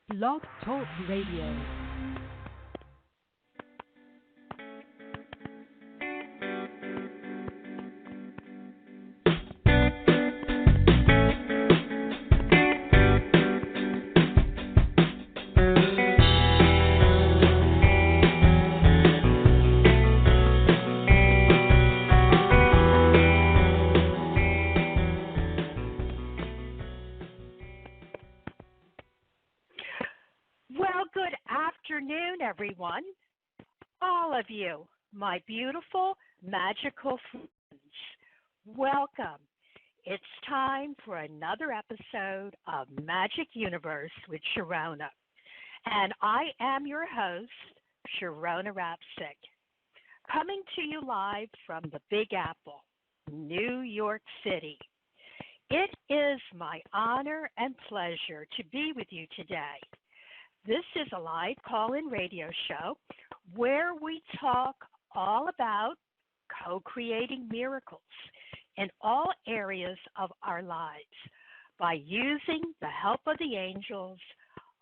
Blog Talk Radio. Everyone, all of you, my beautiful, magical friends, welcome. It's time for another episode of Magic Universe with Sharonah, and I am your host, Sharonah Rapseik, coming to you live from the Big Apple, New York City. It is my honor and pleasure to be with you today. This is a live call-in radio show where we talk all about co-creating miracles in all areas of our lives by using the help of the angels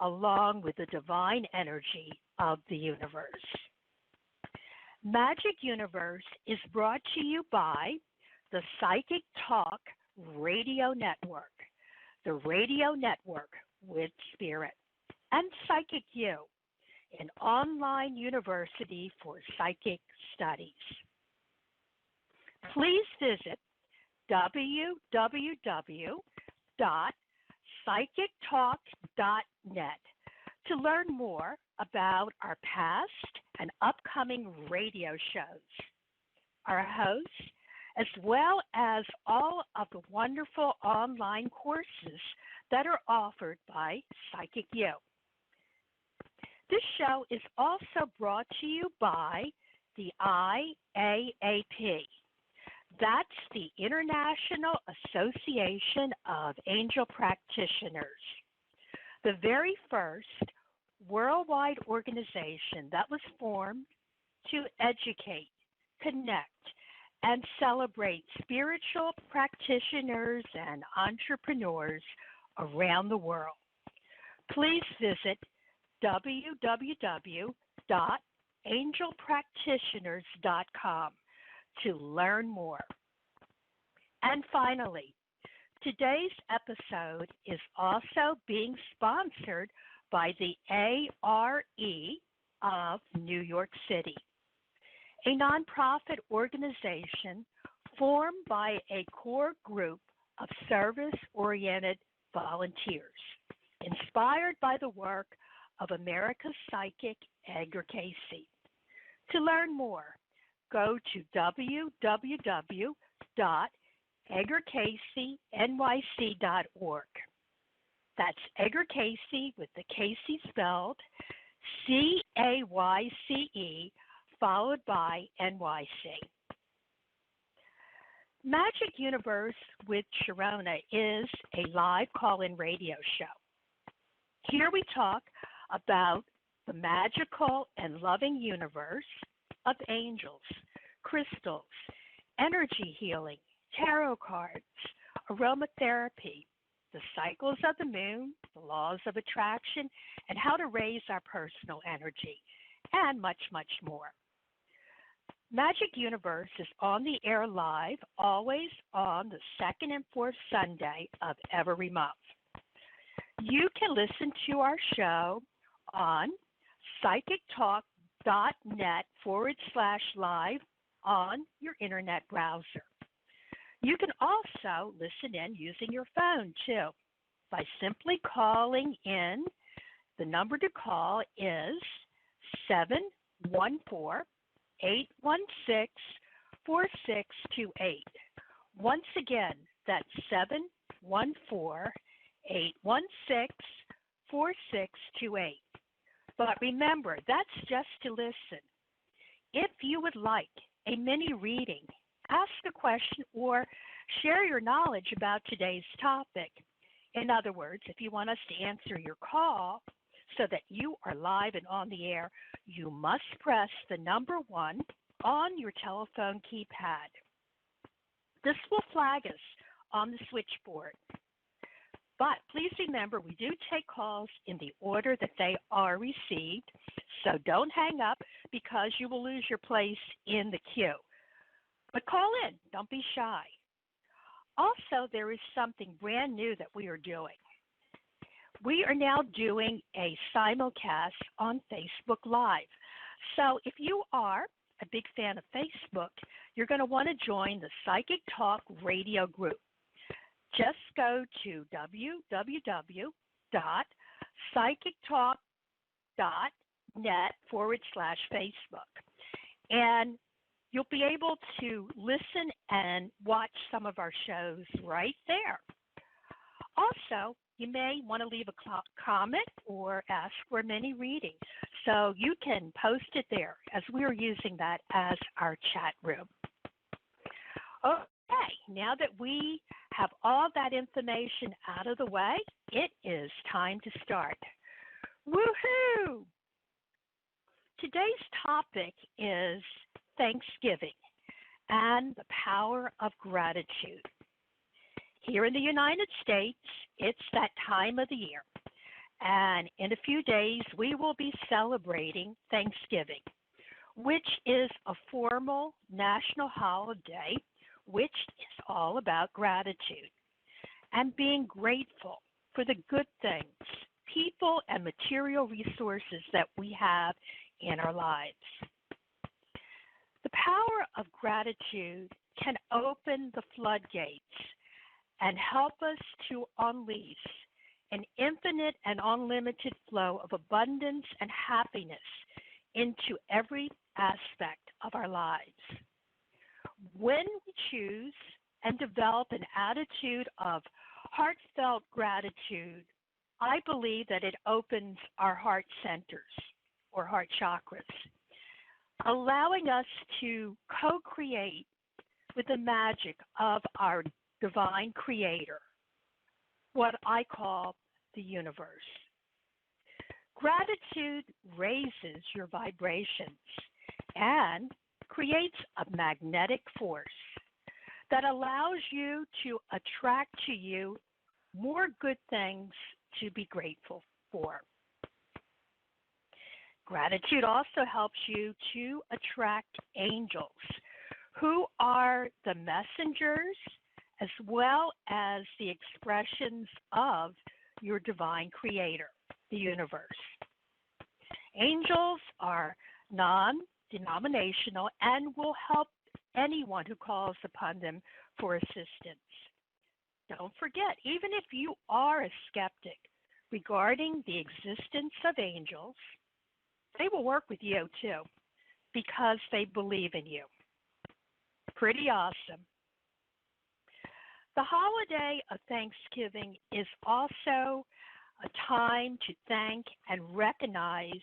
along with the divine energy of the universe. Magic Universe is brought to you by the Psychic Talk Radio Network, the radio network with spirit, and Psychic U, an online university for psychic studies. Please visit www.psychictalk.net to learn more about our past and upcoming radio shows, our hosts, as well as all of the wonderful online courses that are offered by Psychic U. This show is also brought to you by the IAAP. That's the International Association of Angel Practitioners, the very first worldwide organization that was formed to educate, connect, and celebrate spiritual practitioners and entrepreneurs around the world. Please visit www.angelpractitioners.com to learn more. And finally, today's episode is also being sponsored by the ARE of New York City, a nonprofit organization formed by a core group of service-oriented volunteers, inspired by the work of America's psychic Edgar Cayce. To learn more, go to www.edgarcaycenyc.org. That's Edgar Cayce with the Cayce spelled CAYCE followed by NYC. Magic Universe with Sharonah is a live call-in radio show. Here we talk about the magical and loving universe of angels, crystals, energy healing, tarot cards, aromatherapy, the cycles of the moon, the laws of attraction, and how to raise our personal energy, and much, much more. Magic Universe is on the air live, always on the second and fourth Sunday of every month. You can listen to our show on psychictalk.net/live on your internet browser. You can also listen in using your phone, too, by simply calling in. The number to call is 714-816-4628. Once again, that's 714-816-4628. But remember, that's just to listen. If you would like a mini reading, ask a question, or share your knowledge about today's topic. In other words, if you want us to answer your call so that you are live and on the air, you must press the number 1 on your telephone keypad. This will flag us on the switchboard. But please remember, we do take calls in the order that they are received, so don't hang up because you will lose your place in the queue. But call in, don't be shy. Also, there is something brand new that we are doing. We are now doing a simulcast on Facebook Live. So if you are a big fan of Facebook, you're going to want to join the Psychic Talk radio group. Just go to www.psychictalk.net/Facebook, and you'll be able to listen and watch some of our shows right there. Also, you may want to leave a comment or ask for a mini reading. So you can post it there as we are using that as our chat room. Okay, now that we have all that information out of the way, it is time to start. Woohoo! Today's topic is Thanksgiving and the power of gratitude. Here in the United States, it's that time of the year. And in a few days, we will be celebrating Thanksgiving, which is a formal national holiday, which is all about gratitude and being grateful for the good things, people, and material resources that we have in our lives. The power of gratitude can open the floodgates and help us to unleash an infinite and unlimited flow of abundance and happiness into every aspect of our lives. When we choose and develop an attitude of heartfelt gratitude, I believe that it opens our heart centers or heart chakras, allowing us to co-create with the magic of our divine creator, what I call the universe. Gratitude raises your vibrations and creates a magnetic force that allows you to attract to you more good things to be grateful for. Gratitude also helps you to attract angels, who are the messengers as well as the expressions of your divine creator, the universe. Angels are non-denominational and will help anyone who calls upon them for assistance. Don't forget, even if you are a skeptic regarding the existence of angels, they will work with you too because they believe in you. Pretty awesome. The holiday of Thanksgiving is also a time to thank and recognize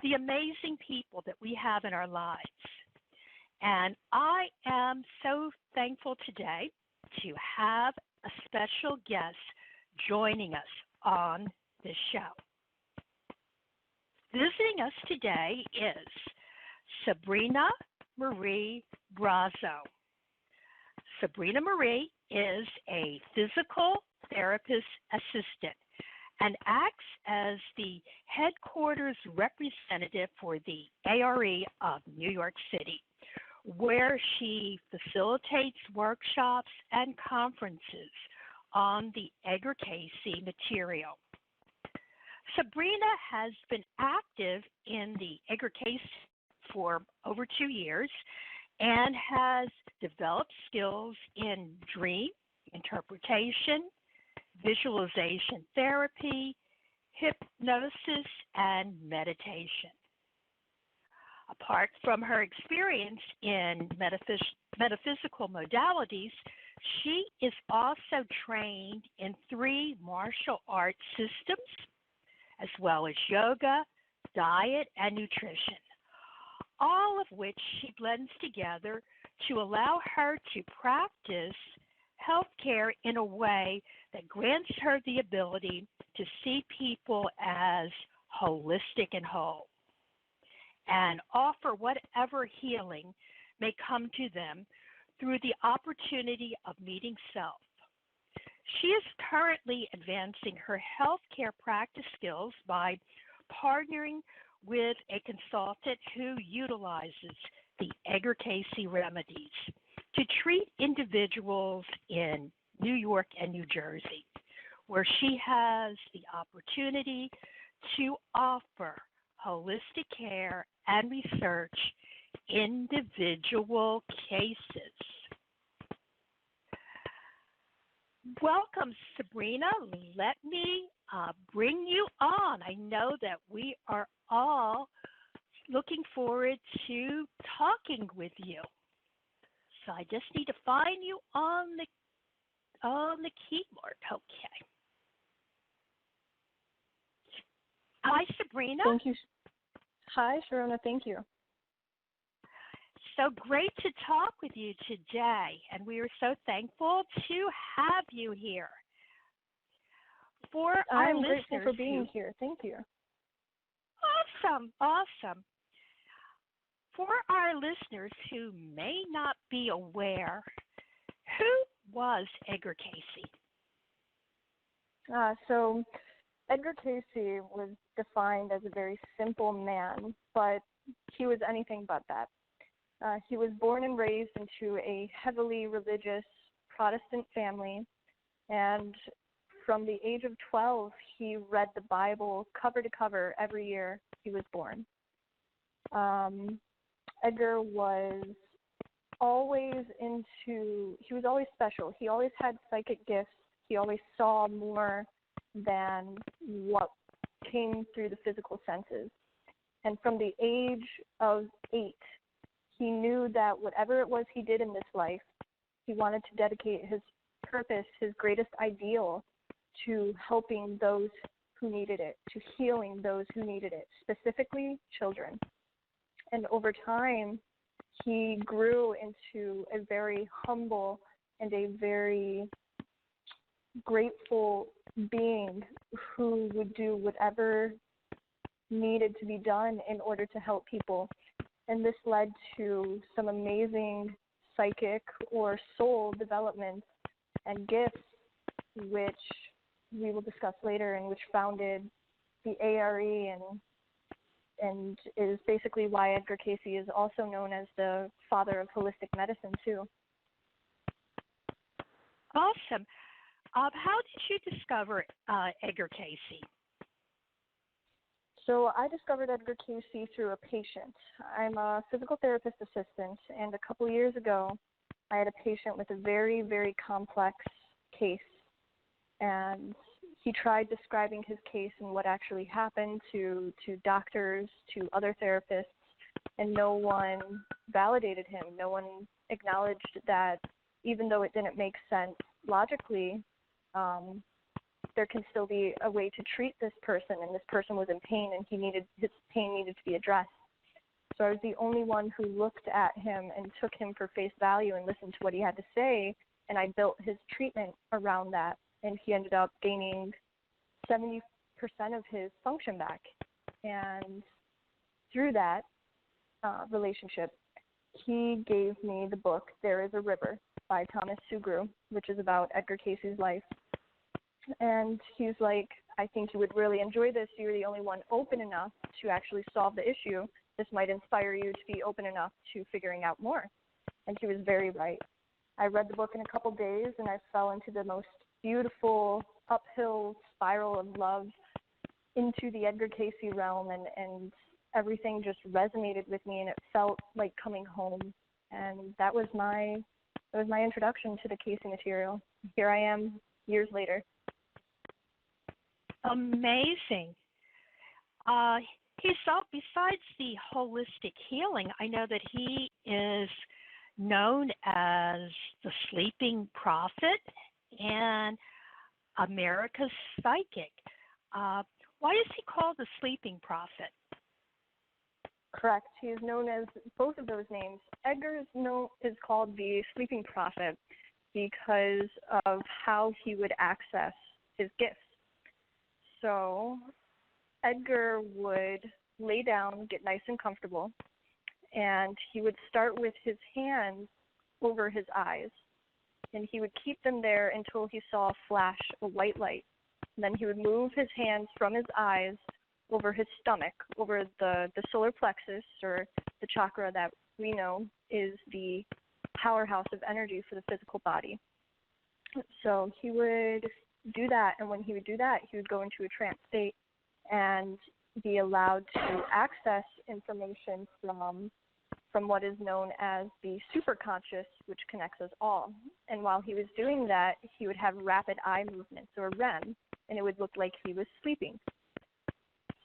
the amazing people that we have in our lives. And I am so thankful today to have a special guest joining us on this show. Visiting us today is Sabrina Marie Bozzo. Sabrina Marie is a physical therapist assistant and acts as the headquarters representative for the ARE of New York City, where she facilitates workshops and conferences on the Edgar Cayce material. Sabrina has been active in the Edgar Cayce for over 2 years and has developed skills in dream interpretation, visualization therapy, hypnosis, and meditation. Apart from her experience in metaphysical modalities, she is also trained in 3 martial arts systems, as well as yoga, diet, and nutrition, all of which she blends together to allow her to practice healthcare in a way that grants her the ability to see people as holistic and whole, and offer whatever healing may come to them through the opportunity of meeting self. She is currently advancing her healthcare practice skills by partnering with a consultant who utilizes the Edgar Casey remedies to treat individuals in New York and New Jersey, where she has the opportunity to offer holistic care and research individual cases. Welcome, Sabrina. Let me bring you on. I know that we are all looking forward to talking with you. So I just need to find you on the keyboard. Okay. Hi, Sabrina. Thank you. Hi, Sharonah. Thank you. So great to talk with you today, and we are so thankful to have you here. For our I'm grateful listeners for being here. Thank you. Awesome. For our listeners who may not be aware, who was Edgar Casey? So Edgar Casey was defined as a very simple man, but he was anything but that. He was born and raised into a heavily religious Protestant family, and from the age of 12, he read the Bible cover to cover every year he was born. Edgar was always he was always special. He always had psychic gifts. He always saw more than what came through the physical senses. And from the age of 8, he knew that whatever it was he did in this life, he wanted to dedicate his purpose, his greatest ideal, to helping those who needed it, to healing those who needed it, specifically children. And over time, he grew into a very humble and a very grateful being who would do whatever needed to be done in order to help people. And this led to some amazing psychic or soul developments and gifts, which we will discuss later, and which founded the ARE and is basically why Edgar Casey is also known as the father of holistic medicine too. Awesome. How did you discover Edgar Casey? So I discovered Edgar Casey through a patient. I'm a physical therapist assistant, and a couple years ago, I had a patient with a very, very complex case. And he tried describing his case and what actually happened to doctors, to other therapists, and no one validated him. No one acknowledged that even though it didn't make sense logically, there can still be a way to treat this person, and this person was in pain, and his pain needed to be addressed. So I was the only one who looked at him and took him for face value and listened to what he had to say, and I built his treatment around that, and he ended up gaining 70% of his function back. And through that relationship, he gave me the book There Is a River by Thomas Sugru, which is about Edgar Casey's life. And he's like, I think you would really enjoy this. You're the only one open enough to actually solve the issue. This might inspire you to be open enough to figuring out more. And he was very right. I read the book in a couple days, and I fell into the most beautiful uphill spiral of love into the Edgar Casey realm, and everything just resonated with me, and it felt like coming home. And that was my introduction to the Casey material. Here I am years later. Amazing. Besides the holistic healing, I know that he is known as the Sleeping Prophet and America's Psychic. Why is he called the Sleeping Prophet? Correct. He is known as both of those names. Edgar is called the Sleeping Prophet because of how he would access his gifts. So Edgar would lay down, get nice and comfortable, and he would start with his hands over his eyes. and he would keep them there until he saw a flash, a white light. And then he would move his hands from his eyes over his stomach, over the solar plexus, or the chakra that we know is the powerhouse of energy for the physical body. So he would do that, and when he would do that, he would go into a trance state and be allowed to access information from what is known as the superconscious, which connects us all. And while he was doing that, he would have rapid eye movements, or REM, and it would look like he was sleeping.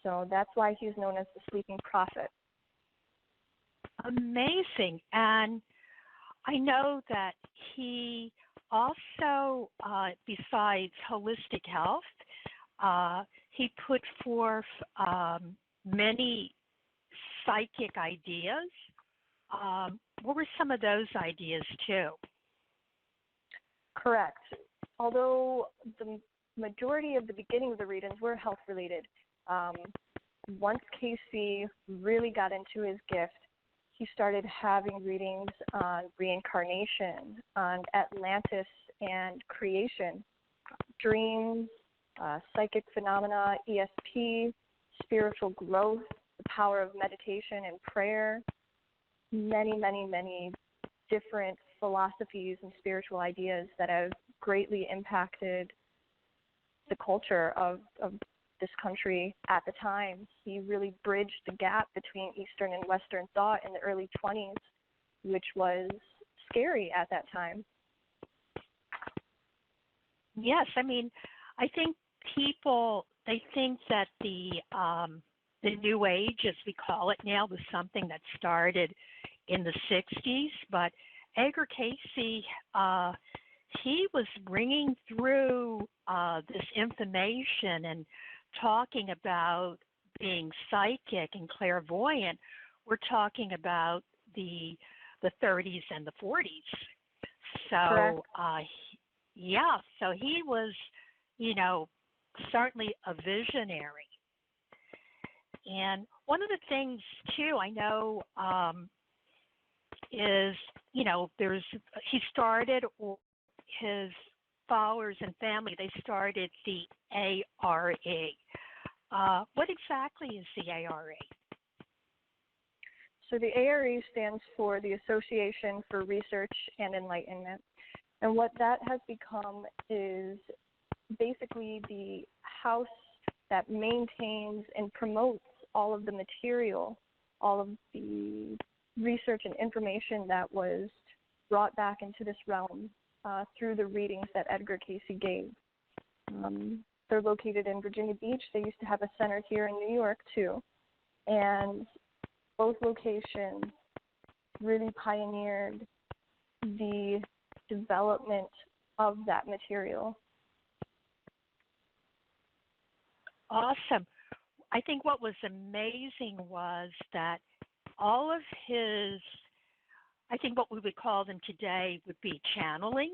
So that's why he's known as the sleeping prophet. Amazing. And I know that he also, besides holistic health, he put forth many psychic ideas. What were some of those ideas too? Correct. Although the majority of the beginning of the readings were health related, once Casey really got into his gift, he started having readings on reincarnation, on Atlantis and creation, dreams, psychic phenomena, ESP, spiritual growth, the power of meditation and prayer, many, many, many different philosophies and spiritual ideas that have greatly impacted the culture of this country at the time. He really bridged the gap between Eastern and Western thought in the early 20s, which was scary at that time. Yes, I mean, I think people, they think that the New Age, as we call it now, was something that started in the 60s, but Edgar Casey, he was bringing through this information and talking about being psychic and clairvoyant. We're talking about the 30s and the 40s. So, so he was, certainly a visionary. And one of the things, too, I know is, he started, or his followers and family, they started the ARA. What exactly is the ARA? So the ARE stands for the Association for Research and Enlightenment. And what that has become is basically the house that maintains and promotes all of the material, all of the research and information that was brought back into this realm through the readings that Edgar Casey gave. They're located in Virginia Beach. They used to have a center here in New York, too. And both locations really pioneered the development of that material. Awesome. I think what was amazing was that all of his, I think what we would call them today would be channelings.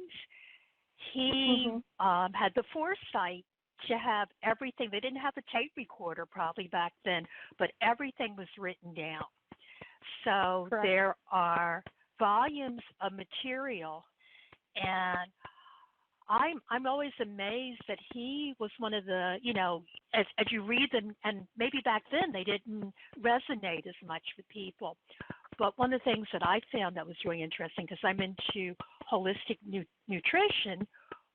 He had the foresight to have everything. They didn't have a tape recorder probably back then, but everything was written down. So Correct. There are volumes of material, and I'm always amazed that he was one of the, as you read them, and maybe back then they didn't resonate as much with people. But one of the things that I found that was really interesting, because I'm into holistic nutrition,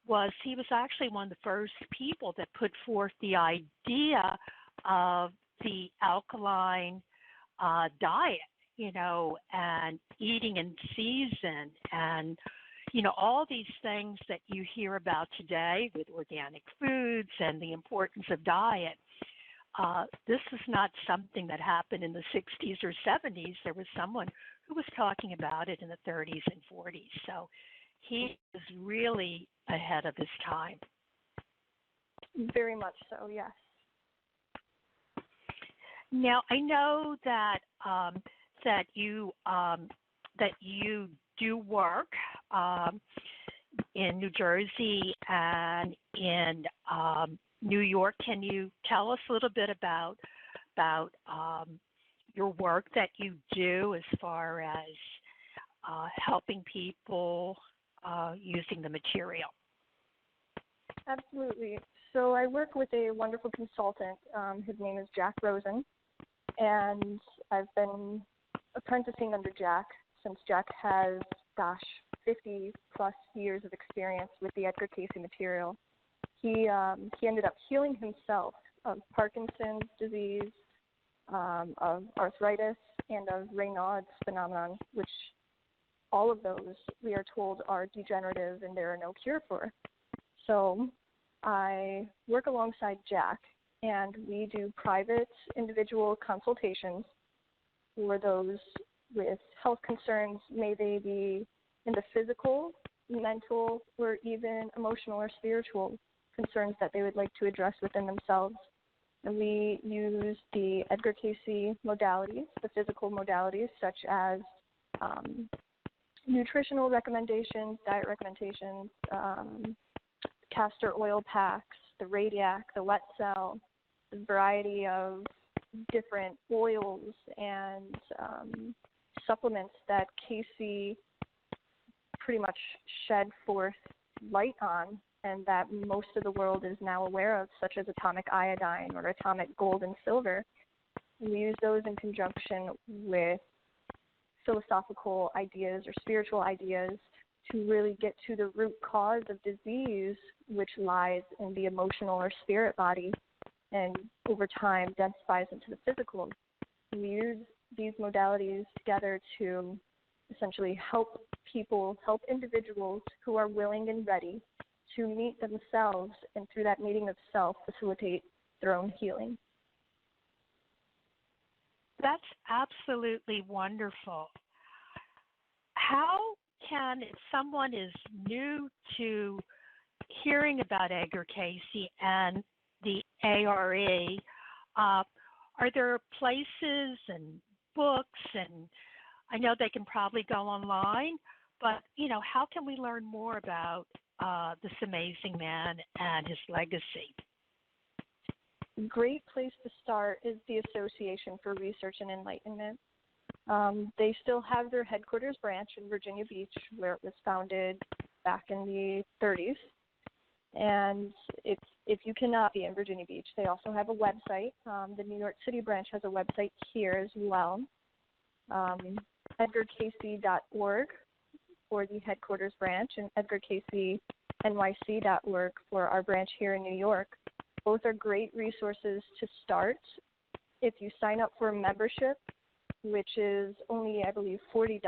was he was actually one of the first people that put forth the idea of the alkaline diet, and eating in season, and all these things that you hear about today with organic foods and the importance of diet. This is not something that happened in the 60s or 70s. There was someone who was talking about it in the 30s and 40s. So he is really ahead of his time. Very much so, yes. Now, I know that that you do work in New Jersey and in New York. Can you tell us a little bit about your work that you do as far as helping people using the material? Absolutely. So I work with a wonderful consultant. His name is Jack Rosen, and I've been apprenticing under Jack since Jack has, 50 plus years of experience with the Edgar Casey material. He ended up healing himself of Parkinson's disease, of arthritis, and of Raynaud's phenomenon, which all of those we are told are degenerative and there are no cure for. So I work alongside Jack, and we do private individual consultations for those with health concerns, may they be in the physical, mental, or even emotional or spiritual concerns that they would like to address within themselves. And we use the Edgar Casey modalities, the physical modalities, such as nutritional recommendations, diet recommendations, castor oil packs, the Radiac, the Wet Cell, the variety of different oils and supplements that Casey pretty much shed forth light on and that most of the world is now aware of, such as atomic iodine or atomic gold and silver. And we use those in conjunction with philosophical ideas or spiritual ideas to really get to the root cause of disease, which lies in the emotional or spirit body and over time densifies into the physical. And we use these modalities together to essentially help people, help individuals who are willing and ready to meet themselves, and through that meeting of self, facilitate their own healing. That's absolutely wonderful. How can, if someone is new to hearing about Edgar Casey and the ARE, are there places and books, and I know they can probably go online, but, how can we learn more about this amazing man and his legacy? Great place to start is the Association for Research and Enlightenment. They still have their headquarters branch in Virginia Beach, where it was founded back in the 30s. And if you cannot be in Virginia Beach, they also have a website. The New York City branch has a website here as well, edgarcasey.org for the headquarters branch and edgarcaseynyc.org for our branch here in New York. Both are great resources to start. If you sign up for a membership, which is only, I believe, $40,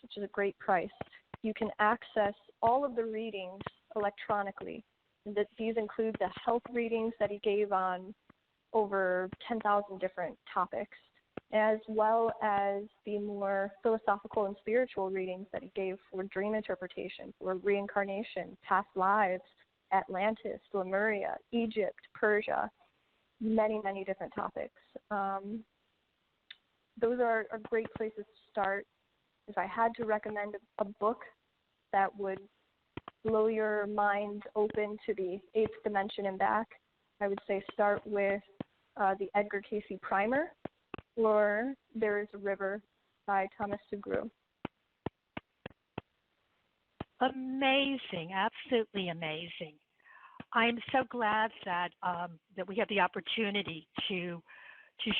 which is a great price, you can access all of the readings electronically. These include the health readings that he gave on over 10,000 different topics, as well as the more philosophical and spiritual readings that he gave for dream interpretation, for reincarnation, past lives, Atlantis, Lemuria, Egypt, Persia, many, many different topics. Those are great places to start. If I had to recommend a book that would blow your mind open to the eighth dimension and back, I would say start with the Edgar Casey Primer, or There is a River by Thomas Segru. Amazing, absolutely amazing. I'm so glad that that we have the opportunity to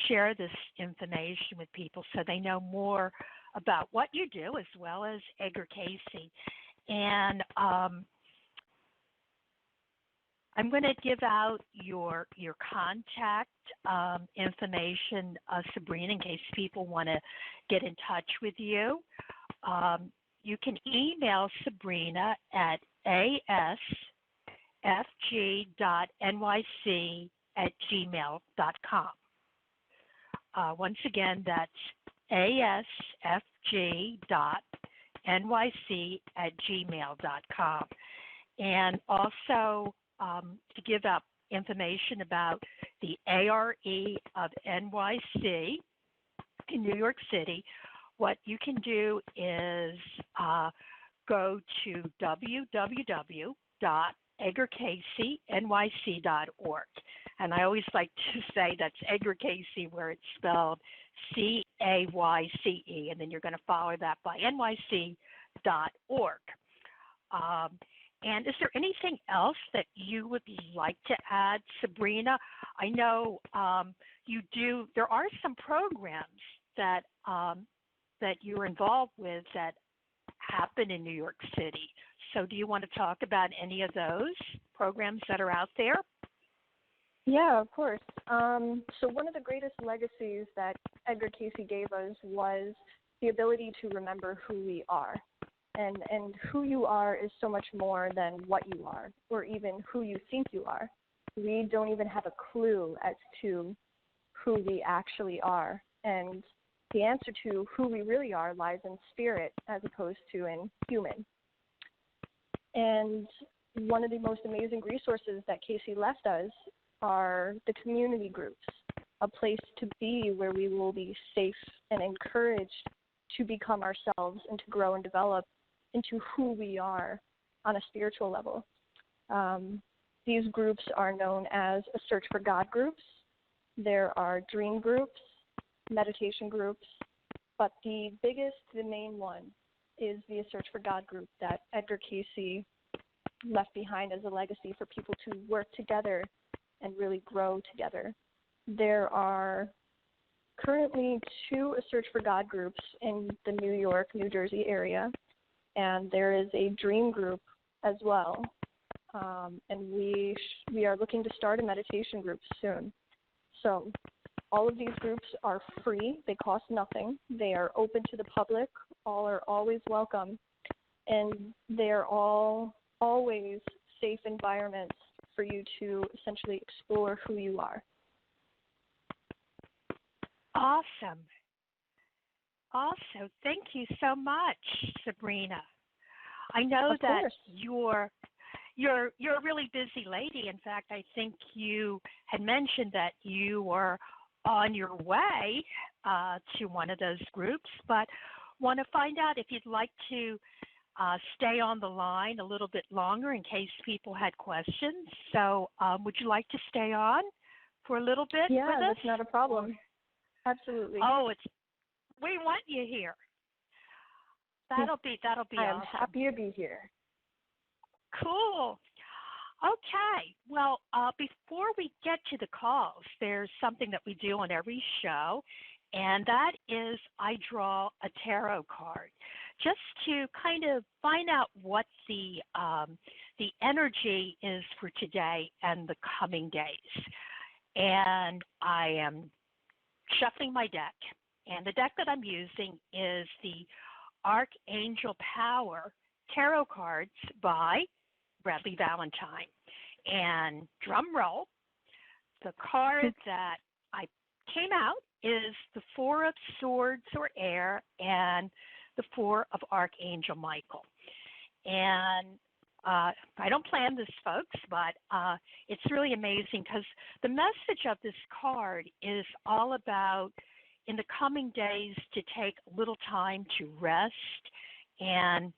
share this information with people so they know more about what you do as well as Edgar Casey. And I'm going to give out your contact information, Sabrina, in case people want to get in touch with you. You can email Sabrina at asfg.nyc@gmail.com. Once again, that's asfg.nyc@gmail.com. And also to give up information about the ARE of NYC in New York City, what you can do is go to www.edgarcaseynyc.org. And I always like to say that's Edgar Casey, where it's spelled CAYCE, and then you're going to follow that by nyc.org. And is there anything else that you would like to add, Sabrina? I know you do. There are some programs that that you're involved with that happen in New York City. So, do you want to talk about any of those programs that are out there? Yeah, of course. So one of the greatest legacies that Edgar Cayce gave us was the ability to remember who we are. And who you are is so much more than what you are, or even who you think you are. We don't even have a clue as to who we actually are. And the answer to who we really are lies in spirit as opposed to in human. And one of the most amazing resources that Cayce left us are the community groups, a place to be where we will be safe and encouraged to become ourselves and to grow and develop into who we are on a spiritual level. These groups are known as a Search for God groups. There are dream groups, meditation groups, but the biggest, the main one is the Search for God group that Edgar Cayce left behind as a legacy for people to work together and really grow together. There are currently 2 A Search for God groups in the New York, New Jersey area, and there is a dream group as well. And we are looking to start a meditation group soon. So all of these groups are free. They cost nothing. They are open to the public. All are always welcome. And they are all always safe environments for you to essentially explore who you are. Awesome. Thank you so much, Sabrina. I know that you're a really busy lady. In fact, I think you had mentioned that you were on your way to one of those groups, but want to find out if you'd like to stay on the line a little bit longer in case people had questions. So would you like to stay on for a little bit with us? Yeah, that's not a problem. Absolutely. Oh, we want you here. That'll be I am awesome. happy to be here. Cool. Okay. Well, before we get to the calls, there's something that we do on every show, and that is I draw a tarot card just to kind of find out what the energy is for today and the coming days. And I am shuffling my deck, and the deck that I'm using is the Archangel Power Tarot Cards by Bradley Valentine. And drum roll, the card that I came out is the 4 of Swords or Air and the 4 of Archangel Michael. And I don't plan this, folks, but it's really amazing because the message of this card is all about in the coming days to take a little time to rest, and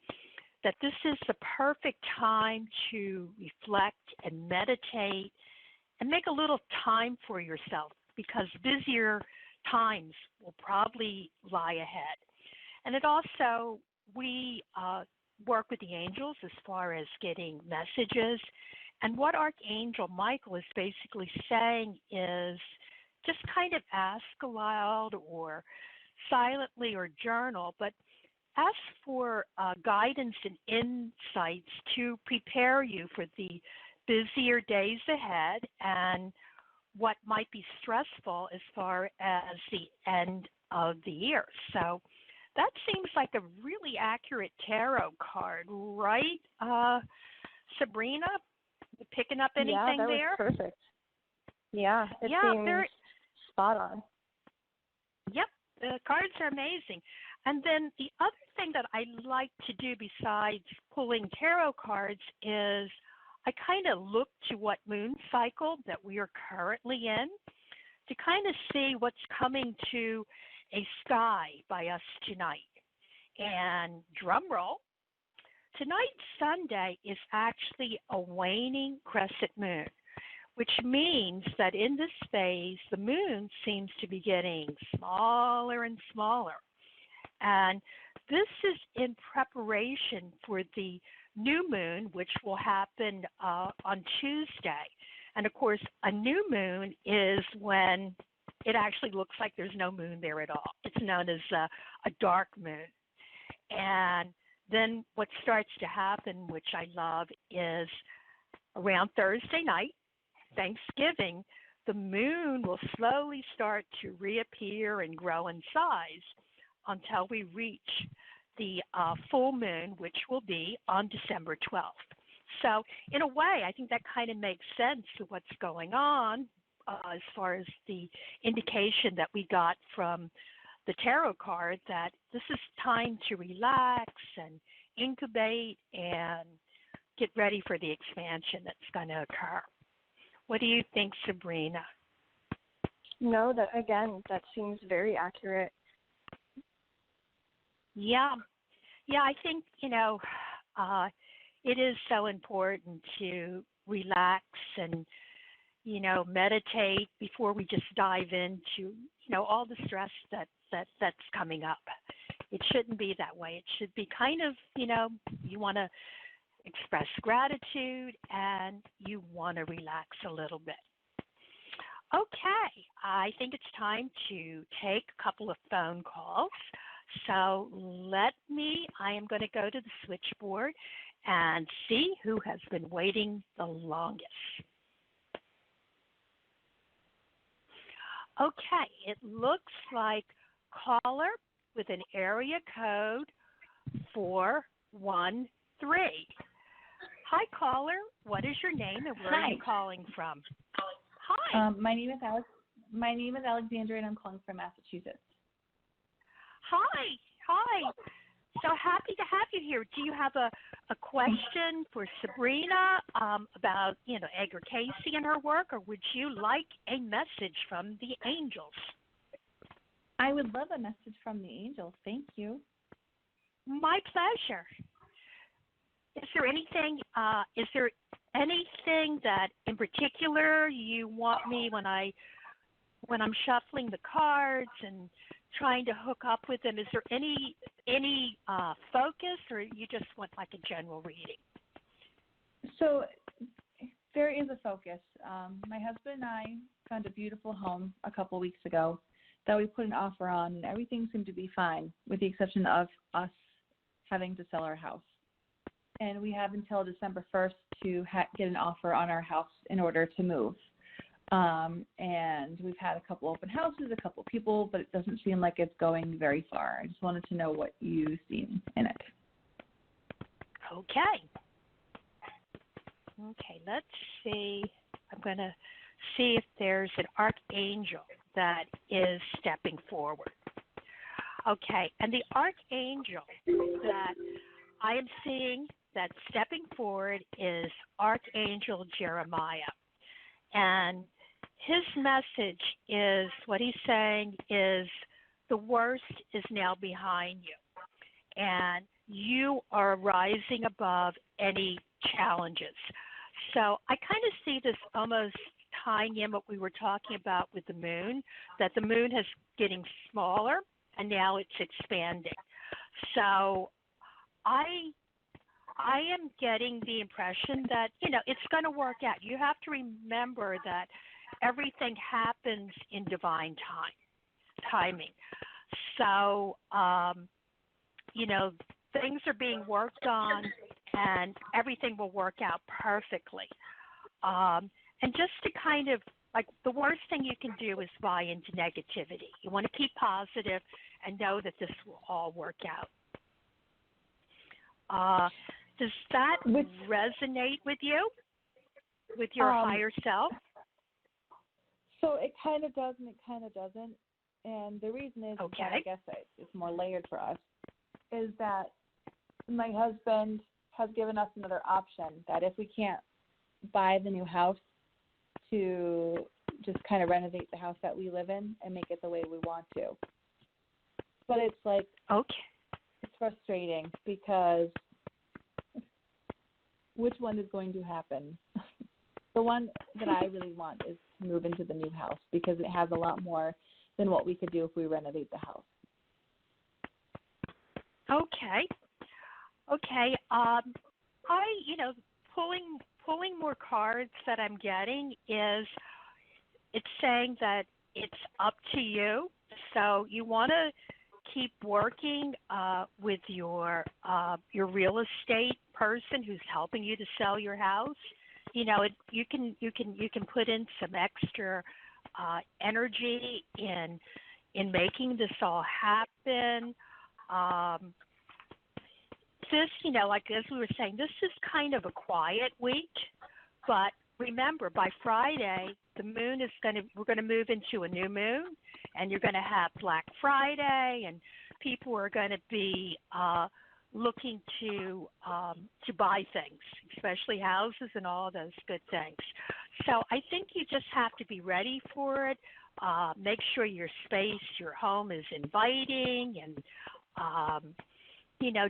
that this is the perfect time to reflect and meditate and make a little time for yourself because busier times will probably lie ahead. And it also, we work with the angels as far as getting messages. And what Archangel Michael is basically saying is just kind of ask aloud or silently or journal, but ask for guidance and insights to prepare you for the busier days ahead and what might be stressful as far as the end of the year. So that seems like a really accurate tarot card, right, Sabrina? You picking up anything there? Yeah, that was perfect. Yeah, it seems spot on. Yep, the cards are amazing. And then the other thing that I like to do besides pulling tarot cards is I kind of look to what moon cycle that we are currently in to kind of see what's coming to a sky by us tonight. And drum roll, tonight's Sunday is actually a waning crescent moon, which means that in this phase, the moon seems to be getting smaller and smaller. And this is in preparation for the new moon, which will happen on Tuesday. And of course, a new moon is when it actually looks like there's no moon there at all. It's known as a dark moon. And then what starts to happen, which I love, is around Thursday night, Thanksgiving, the moon will slowly start to reappear and grow in size until we reach the full moon, which will be on December 12th. So in a way, I think that kind of makes sense to what's going on as far as the indication that we got from the tarot card that this is time to relax and incubate and get ready for the expansion that's going to occur. What do you think, Sabrina? No, that seems very accurate. Yeah, I think, it is so important to relax and, meditate before we just dive into, all the stress that's coming up. It shouldn't be that way. It should be kind of, you want to express gratitude and you want to relax a little bit. Okay, I think it's time to take a couple of phone calls. So I am going to go to the switchboard and see who has been waiting the longest. Okay, it looks like caller with an area code 413. Hi, caller. What is your name and where are you calling from? Hi. My name is Alexandra, and I'm calling from Massachusetts. Hi. So happy to have you here. Do you have a question for Sabrina about, Edgar Casey and her work, or would you like a message from the angels? I would love a message from the angels. Thank you. My pleasure. Is there anything that in particular you want me when I'm shuffling the cards and trying to hook up with them? Is there any focus, or you just want like a general reading? So there is a focus. My husband and I found a beautiful home a couple weeks ago that we put an offer on, and everything seemed to be fine, with the exception of us having to sell our house. And we have until December 1st to get an offer on our house in order to move. And we've had a couple open houses, a couple people, but it doesn't seem like it's going very far. I just wanted to know what you've seen in it. Okay, let's see. I'm going to see if there's an archangel that is stepping forward. Okay, and the archangel that I am seeing that's stepping forward is Archangel Jeremiah. And his message is, what he's saying is, the worst is now behind you, and you are rising above any challenges. So I kind of see this almost tying in what we were talking about with the moon, that the moon is getting smaller and now it's expanding. So I am getting the impression that, it's going to work out. You have to remember that everything happens in divine timing. So, things are being worked on and everything will work out perfectly. And just to kind of, like, the worst thing you can do is buy into negativity. You want to keep positive and know that this will all work out. Does that resonate with you, with your higher self? So it kind of does and it kind of doesn't. And the reason is that I guess it's more layered for us, is that my husband has given us another option, that if we can't buy the new house, to just kind of renovate the house that we live in and make it the way we want to. But it's like, it's frustrating because which one is going to happen? The one that I really want is to move into the new house because it has a lot more than what we could do if we renovate the house. Okay. pulling more cards that I'm getting is it's saying that it's up to you. So you want to keep working with your real estate person who's helping you to sell your house. You can put in some extra energy in making this all happen. This, like as we were saying, this is kind of a quiet week, but remember, by Friday, the moon is we're going to move into a new moon, and you're going to have Black Friday, and people are going to be looking to buy things, especially houses and all of those good things. So I think you just have to be ready for it. Make sure your space, your home is inviting, and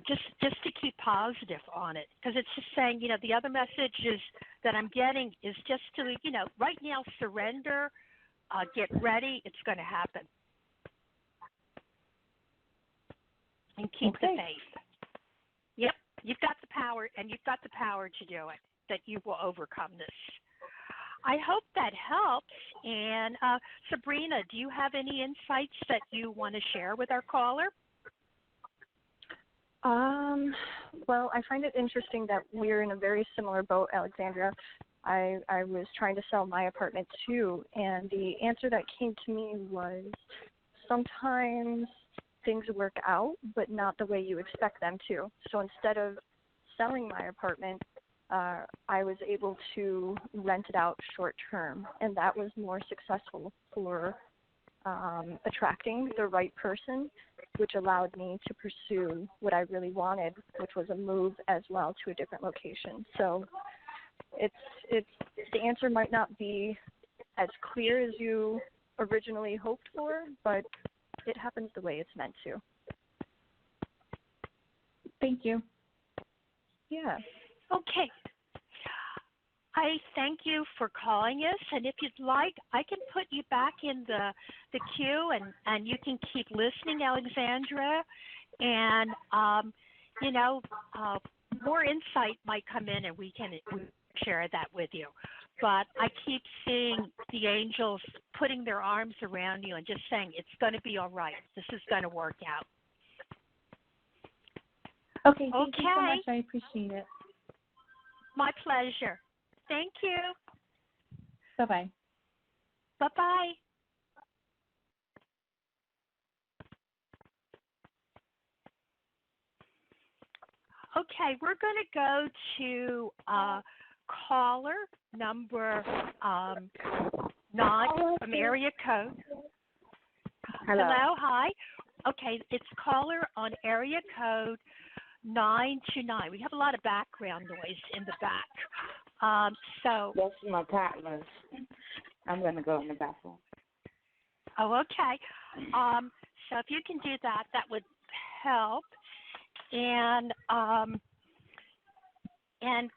just to keep positive on it, because it's just saying, the other message is that I'm getting is just to, right now, surrender, get ready, it's going to happen. And keep the faith. Yep, you've got the power, and you've got the power to do it, that you will overcome this. I hope that helps. And Sabrina, do you have any insights that you want to share with our caller? Well, I find it interesting that we're in a very similar boat, Alexandra. I was trying to sell my apartment too, and the answer that came to me was sometimes things work out, but not the way you expect them to. So instead of selling my apartment, I was able to rent it out short term, and that was more successful for attracting the right person, which allowed me to pursue what I really wanted, which was a move as well to a different location. So it's the answer might not be as clear as you originally hoped for, but it happens the way it's meant to. Thank you. Yeah. Okay. I thank you for calling us, and if you'd like, I can put you back in the queue, and you can keep listening, Alexandra, and more insight might come in, and we can share that with you. But I keep seeing the angels putting their arms around you and just saying, it's going to be all right. This is going to work out. Okay, thank you so much. I appreciate it. My pleasure. Thank you. Bye-bye. Bye-bye. Okay, we're going to go to caller number 9 from area code. Hello, hi. Okay, it's caller on area code 929. We have a lot of background noise in the back. So that's my toddlers. I'm going to go in the bathroom. Oh, okay. So if you can do that, that would help. And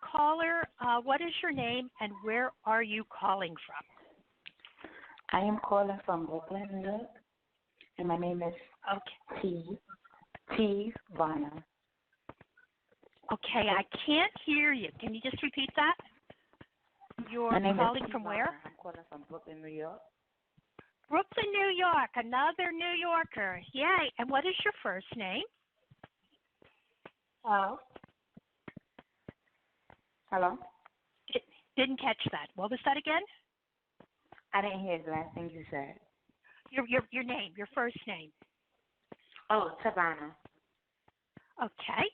caller, what is your name and where are you calling from? I am calling from Brooklyn, New York, and my name is T. Vanna. Okay, I can't hear you. Can you just repeat that? You're calling from where? I'm calling from Brooklyn, New York. Brooklyn, New York, another New Yorker. Yay. And what is your first name? Hello? Didn't catch that. What was that again? I didn't hear the last thing you said. Your name, your first name. Oh, Savannah. Okay.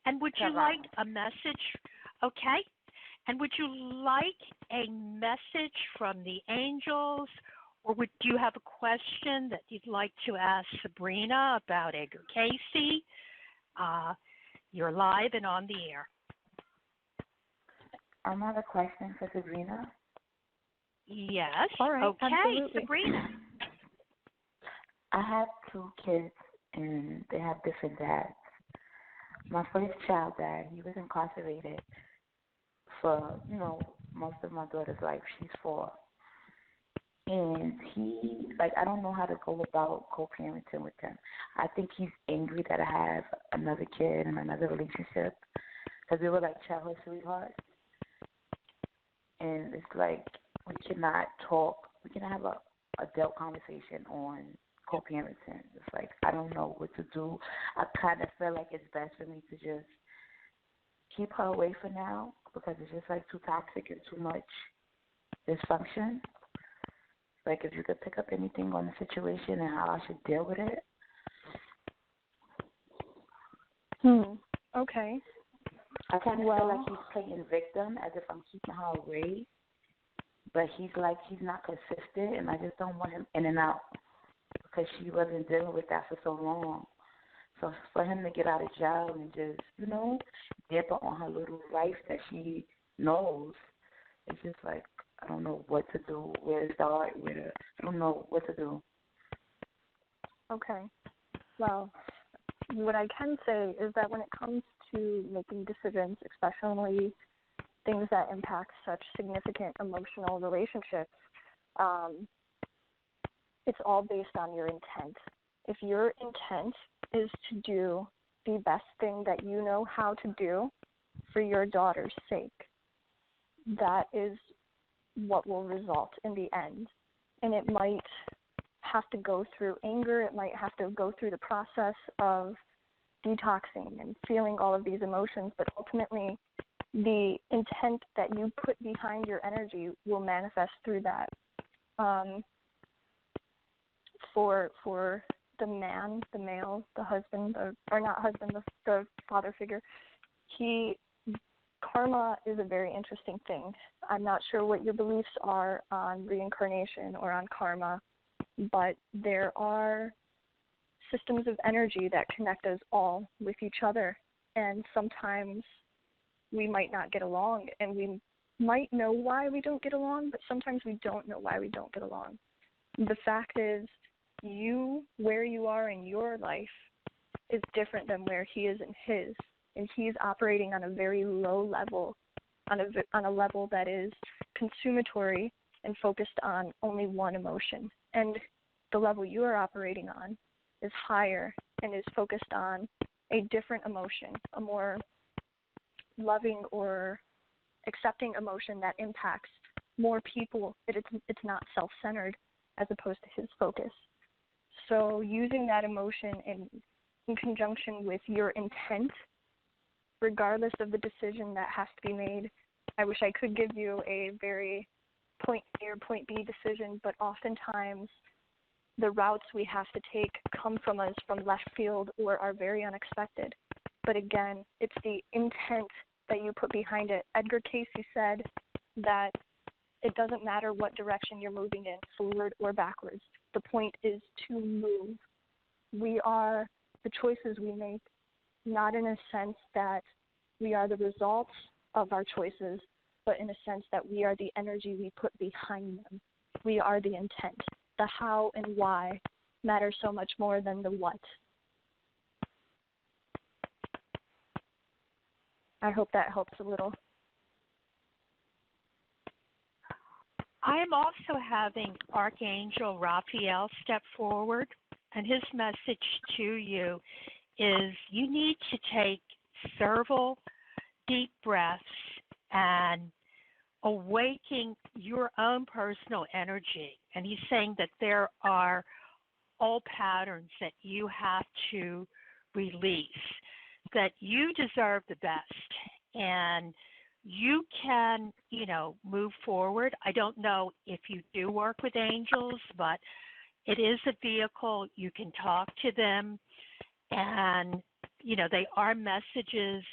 And would you like a message? Okay. And would you like a message from the angels, or do you have a question that you'd like to ask Sabrina about Edgar Casey? You're live and on the air. I have a question for Sabrina. Yes. All right. Okay, Absolutely. Sabrina. I have 2 kids, and they have different dads. My first child died. He was incarcerated for, most of my daughter's life. She's 4. And he, I don't know how to go about co-parenting with him. I think he's angry that I have another kid and another relationship. because we were like childhood sweethearts. And it's like we cannot talk. We cannot have a adult conversation on co-parenting. It's like I don't know what to do. I kind of feel like it's best for me to just keep her away for now because it's just like too toxic and too much dysfunction. Like if you could pick up anything on the situation and how I should deal with it. Okay. I kind of feel like he's playing victim as if I'm keeping her away. But he's not consistent, and I just don't want him in and out because she wasn't dealing with that for so long. So for him to get out of jail and just, dip on her little life that she knows, it's just like, I don't know what to do, where to start, I don't know what to do. Okay. Well, what I can say is that when it comes to making decisions, especially things that impact such significant emotional relationships, it's all based on your intent. If your intent is to do the best thing that you know how to do for your daughter's sake, that is what will result in the end. And it might have to go through anger, it might have to go through the process of detoxing and feeling all of these emotions, but ultimately the intent that you put behind your energy will manifest through that. For the man, the male, the husband, or not husband, the father figure, karma is a very interesting thing. I'm not sure what your beliefs are on reincarnation or on karma, but there are systems of energy that connect us all with each other, and sometimes we might not get along, and we might know why we don't get along, but sometimes we don't know why we don't get along. The fact is, where you are in your life is different than where he is in his, and he's operating on a very low level, on a level that is consumatory and focused on only one emotion. And the level you are operating on is higher and is focused on a different emotion, a more loving or accepting emotion that impacts more people. It's not self-centered as opposed to his focus. So using that emotion in conjunction with your intent, regardless of the decision that has to be made, I wish I could give you a very point A or point B decision, but oftentimes the routes we have to take come from us from left field or are very unexpected. But again, it's the intent that you put behind it. Edgar Cayce said that it doesn't matter what direction you're moving in, forward or backwards. The point is to move. We are the choices we make, not in a sense that we are the results of our choices, but in a sense that we are the energy we put behind them. We are the intent. The how and why matter so much more than the what. I hope that helps a little. I am also having Archangel Raphael step forward, and his message to you is you need to take several deep breaths and awaken your own personal energy. And he's saying that there are old patterns that you have to release, that you deserve the best, and you can, move forward. I don't know if you do work with angels, but it is a vehicle. You can talk to them, and, they are messages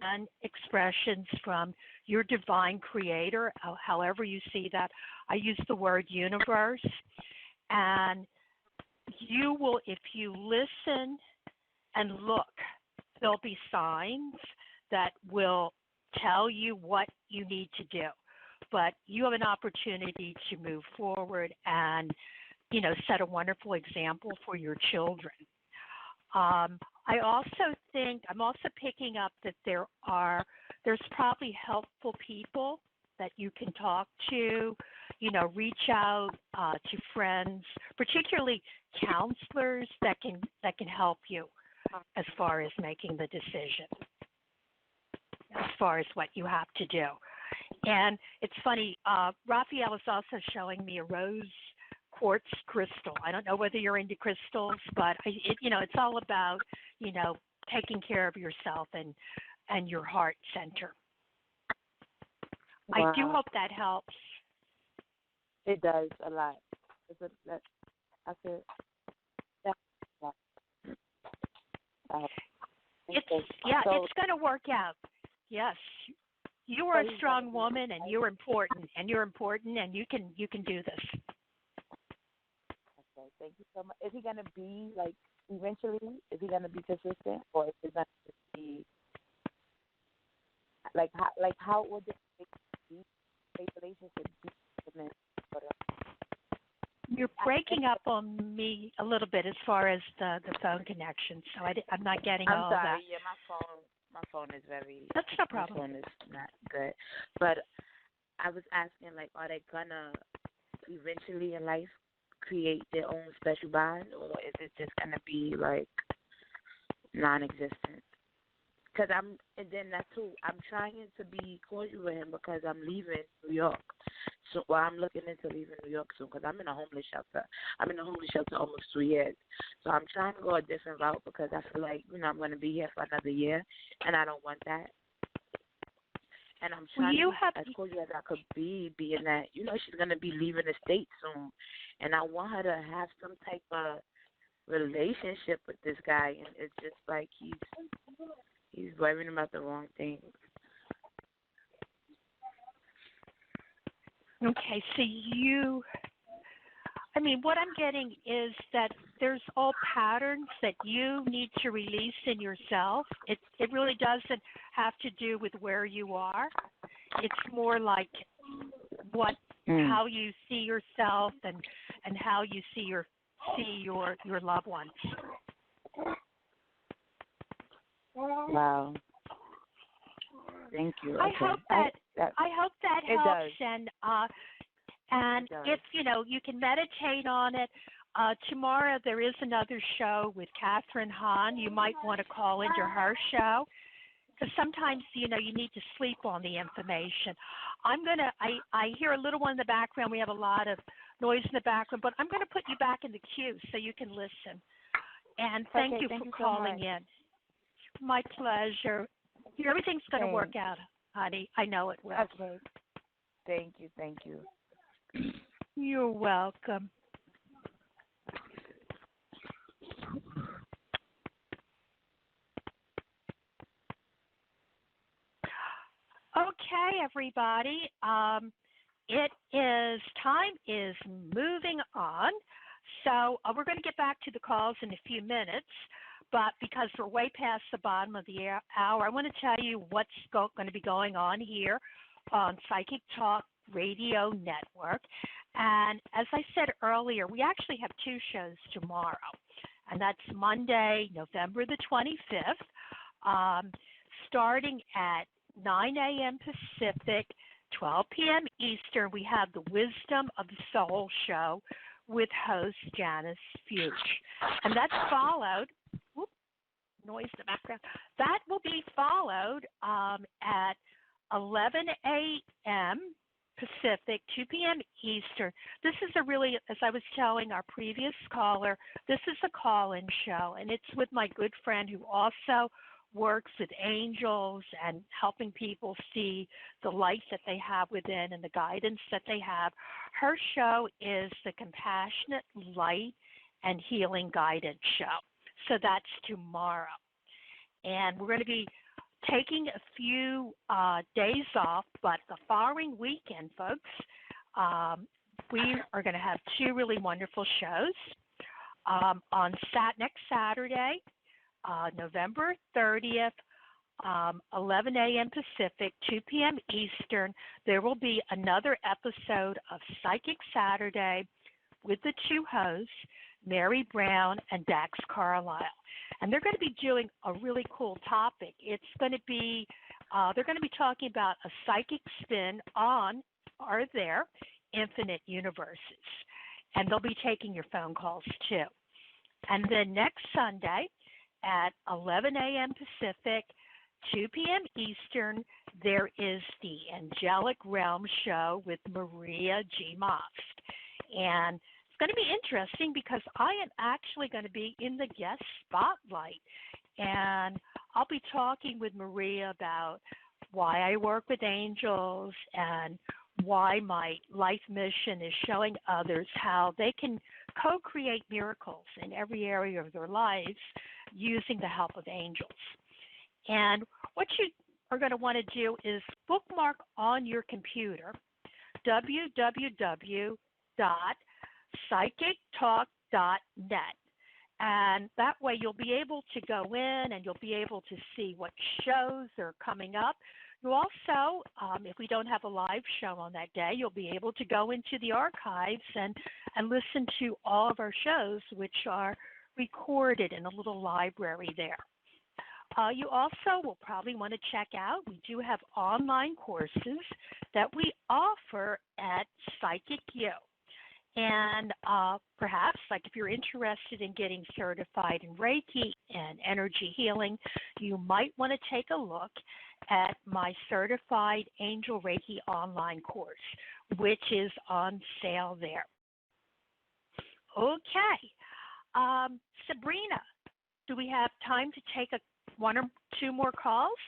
and expressions from your divine creator, however you see that. I use the word universe, and you will, if you listen and look, there'll be signs that will tell you what you need to do. But you have an opportunity to move forward and, set a wonderful example for your children. I also think, I'm also picking up that there's probably helpful people that you can talk to, reach out to friends, particularly counselors that can help you as far as making the decision. as far as what you have to do. And it's funny, Raphael is also showing me a rose quartz crystal. I don't know whether you're into crystals, but it's all about, taking care of yourself and your heart center. Wow. I do hope that helps. It does a lot. It's going to work out. Yes, you are a strong woman, and you're important, and you can do this. Okay, thank you so much. Is he going to be eventually? Is he going to be consistent, or is it going to be how would this relationship be? You're breaking up on me a little bit as far as the phone connection, so I'm not getting all of that. I'm sorry. Yeah, my phone is very. That's no problem. My phone is not good, but I was asking, are they gonna eventually in life create their own special bond, or is it just gonna be non-existent? Because I'm trying to be cordial with him because I'm leaving New York. So, I'm looking into leaving New York soon because I'm in a homeless shelter. I'm in a homeless shelter almost 3 years. So I'm trying to go a different route because I feel like, I'm going to be here for another year, and I don't want that. And I'm trying to be as cordial as I could be, being that, she's going to be leaving the state soon. And I want her to have some type of relationship with this guy. And it's just like he's worrying about the wrong things. Okay, so what I'm getting is that there's all patterns that you need to release in yourself. It really doesn't have to do with where you are. It's more like how you see yourself and how you see your loved ones. Wow. Thank you. I okay. hope that helps, and if you can meditate on it. Tomorrow there is another show with Catherine Hahn. You might want to call into her show because sometimes you need to sleep on the information. I hear a little one in the background. We have a lot of noise in the background, but I'm going to put you back in the queue so you can listen. And thank you for calling in. My pleasure. Everything's going to work out, honey. I know it will. Okay. Thank you. You're welcome. Okay, everybody. Time is moving on. So we're going to get back to the calls in a few minutes. But because we're way past the bottom of the hour, I want to tell you what's going to be going on here on Psychic Talk Radio Network. And as I said earlier, we actually have 2 shows tomorrow. And that's Monday, November the 25th, starting at 9 a.m. Pacific, 12 p.m. Eastern. We have the Wisdom of the Soul show with host Janice Fuchs. And that's followed. Noise in the background. That will be followed at 11 a.m. Pacific, 2 p.m. Eastern. This is as I was telling our previous caller, this is a call-in show, and it's with my good friend who also works with angels and helping people see the light that they have within and the guidance that they have. Her show is the Compassionate Light and Healing Guidance Show. So that's tomorrow. And we're going to be taking a few days off, but the following weekend, folks, we are going to have 2 really wonderful shows. On next Saturday, November 30th, 11 a.m. Pacific, 2 p.m. Eastern, there will be another episode of Psychic Saturday with the 2 hosts, Mary Brown and Dax Carlisle. And they're going to be doing a really cool topic. It's going to be, they're going to be talking about a psychic spin on, are there, infinite universes. And they'll be taking your phone calls too. And then next Sunday at 11 a.m. Pacific, 2 p.m. Eastern, there is the Angelic Realm Show with Maria G. Most. And it's going to be interesting because I am actually going to be in the guest spotlight. And I'll be talking with Maria about why I work with angels and why my life mission is showing others how they can co-create miracles in every area of their lives using the help of angels. And what you are going to want to do is bookmark on your computer www.psychictalk.net. And that way you'll be able to go in and you'll be able to see what shows are coming up. You also, if we don't have a live show on that day, you'll be able to go into the archives and listen to all of our shows, which are recorded in a little library there. You also will probably want to check out, we do have online courses that we offer at Psychic U. And perhaps, like if you're interested in getting certified in Reiki and energy healing, you might want to take a look at my Certified Angel Reiki online course, which is on sale there. Okay. Sabrina, do we have time to take one or two more calls?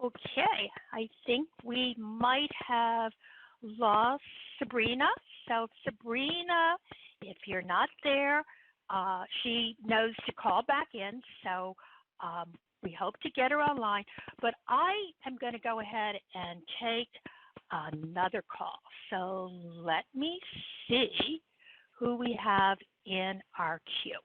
Okay, I think we might have lost Sabrina. So Sabrina, if you're not there, she knows to call back in. So we hope to get her online. But I am going to go ahead and take another call. So let me see who we have in our queue.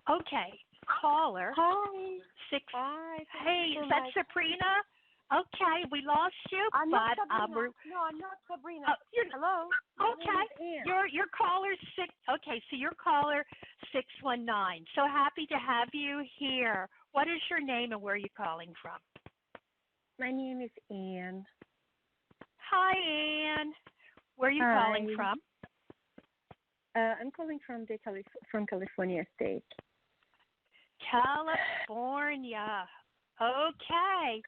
Okay, caller. Hi. Hi. Hey, is that Sabrina? Okay, we lost you, I'm but not Sabrina. No, I'm not Sabrina. Hello. Okay, your caller six. Okay, so your caller 619. So happy to have you here. What is your name and where are you calling from? My name is Anne. Hi, Anne. Where are you calling from? I'm calling from California State. California. Okay.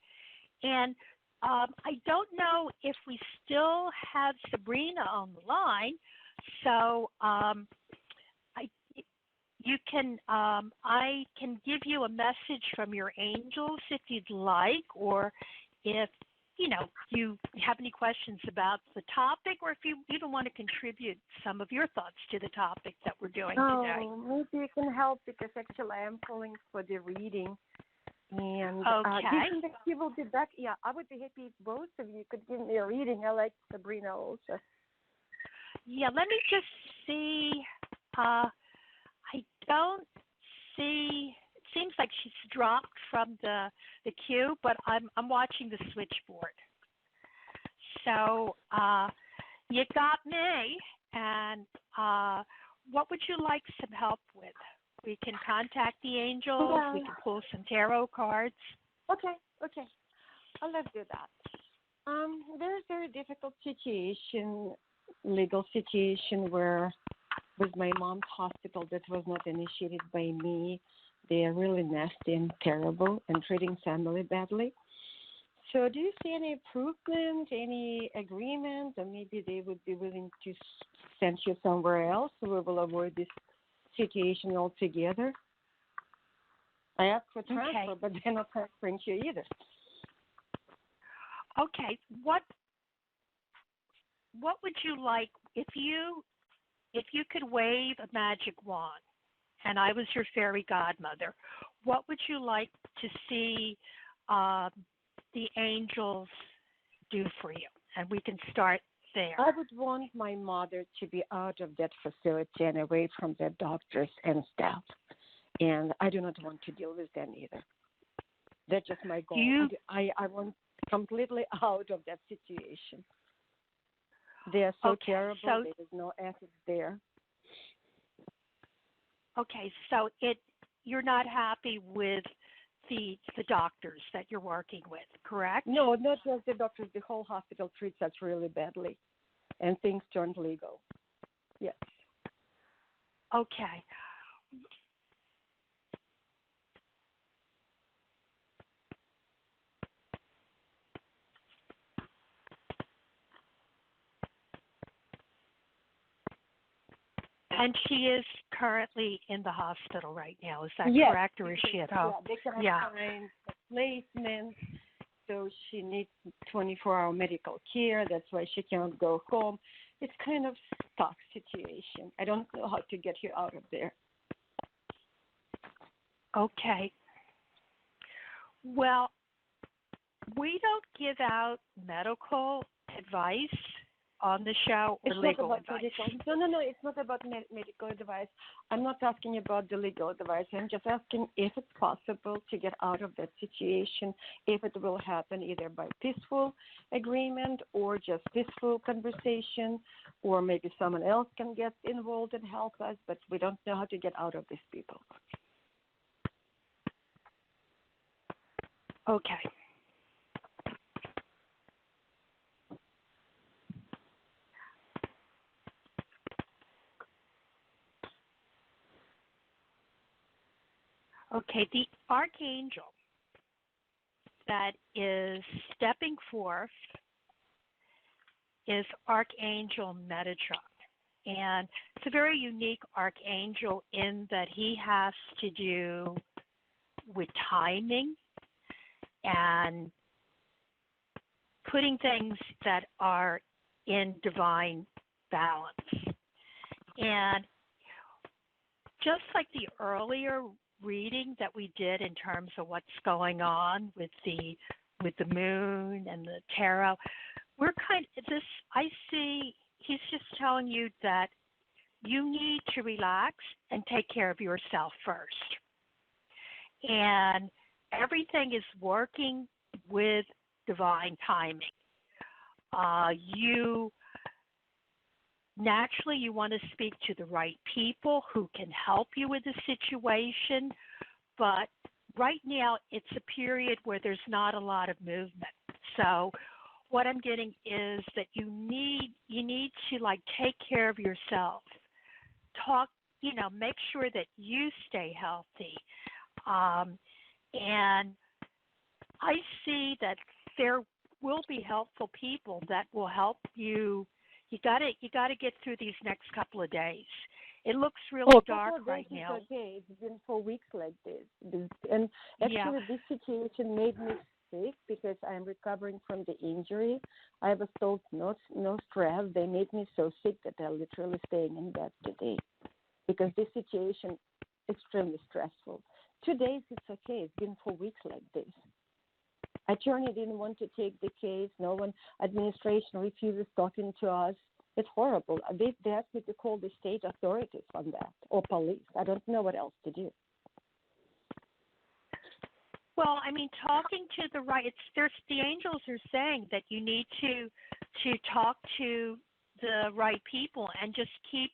And I don't know if we still have Sabrina on the line, so I can give you a message from your angels if you'd like, or if you have any questions about the topic, or if you even want to contribute some of your thoughts to the topic that we're doing today. Maybe you can help, because actually I am calling for the reading. And he will be back. Yeah, I would be happy if both of you could give me a reading. I like Sabrina also. Yeah, let me just see. I don't see. It seems like she's dropped from the queue, but I'm watching the switchboard. So you got me. And what would you like some help with? We can contact the angels. Yeah. We can pull some tarot cards. Okay. Let's do that. There's a very difficult situation, legal situation, where with my mom's hospital that was not initiated by me. They are really nasty and terrible and treating family badly. So do you see any improvement, any agreement, or maybe they would be willing to send you somewhere else so we will avoid this situation altogether? I asked for transfer, but they're not transferring you either. Okay, what would you like if you could wave a magic wand and I was your fairy godmother? What would you like to see the angels do for you? And we can start there. I would want my mother to be out of that facility and away from the doctors and staff. And I do not want to deal with them either. That's just my goal. I want completely out of that situation. They are so terrible. So, there is no ethics there. Okay, so you're not happy with the doctors that you're working with, correct? No, not just the doctors. The whole hospital treats us really badly, and things turned legal. Yes. Okay. And she is currently in the hospital right now. Is that correct, or is she at home? Yeah, they cannot find a placement, so she needs 24-hour medical care. That's why she cannot go home. It's kind of stuck situation. I don't know how to get you out of there. Okay. Well, we don't give out medical advice on the show or legal advice. No, it's not about medical advice. I'm not asking about the legal advice. I'm just asking if it's possible to get out of that situation, if it will happen either by peaceful agreement or just peaceful conversation, or maybe someone else can get involved and help us, but we don't know how to get out of these people. Okay. Okay, the archangel that is stepping forth is Archangel Metatron. And it's a very unique archangel in that he has to do with timing and putting things that are in divine balance. And just like the earlier reading that we did in terms of what's going on with the moon and the tarot, we're kind of this. I see he's just telling you that you need to relax and take care of yourself first, and everything is working with divine timing. You naturally, you want to speak to the right people who can help you with the situation, but right now it's a period where there's not a lot of movement. So what I'm getting is that you need to like take care of yourself. Talk, make sure that you stay healthy. And I see that there will be helpful people that will help you. You gotta get through these next couple of days. It looks really dark right now. Okay, it's been 4 weeks like this, and actually this situation made me sick because I'm recovering from the injury. I was told no stress. They made me so sick that I'm literally staying in bed today because this situation is extremely stressful. 2 days it's okay. It's been 4 weeks like this. Attorney didn't want to take the case. No one, administration refuses talking to us. It's horrible. They asked me to call the state authorities on that or police. I don't know what else to do. Well, I mean, talking to the right, the angels are saying that you need to talk to the right people and just keep.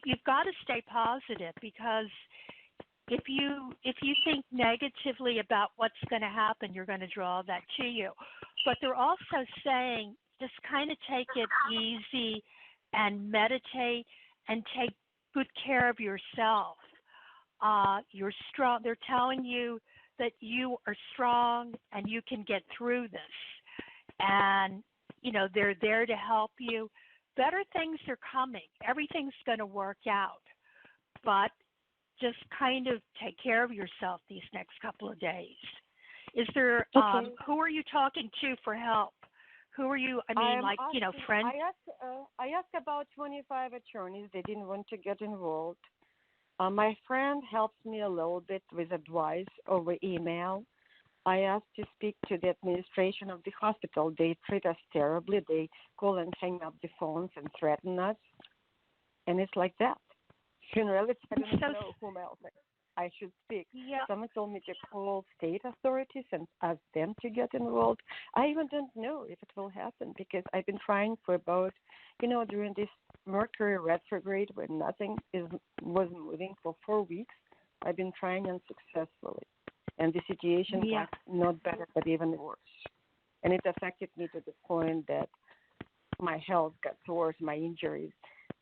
You've got to stay positive because if you think negatively about what's going to happen, you're going to draw that to you. But they're also saying just kind of take it easy and meditate and take good care of yourself. You're strong. They're telling you that you are strong and you can get through this. And, they're there to help you. Better things are coming. Everything's going to work out. But just kind of take care of yourself these next couple of days. Is there, who are you talking to for help? Who are you, friends? I asked about 25 attorneys. They didn't want to get involved. My friend helps me a little bit with advice over email. I asked to speak to the administration of the hospital. They treat us terribly. They call and hang up the phones and threaten us. And it's like that. Funeral, I don't know whom else I should speak. Yeah. Someone told me to call state authorities and ask them to get involved. I even don't know if it will happen because I've been trying for about, during this Mercury retrograde where nothing was moving for 4 weeks. I've been trying unsuccessfully. and the situation Yeah. was not better, but even worse. And it affected me to the point that my health got worse, my injuries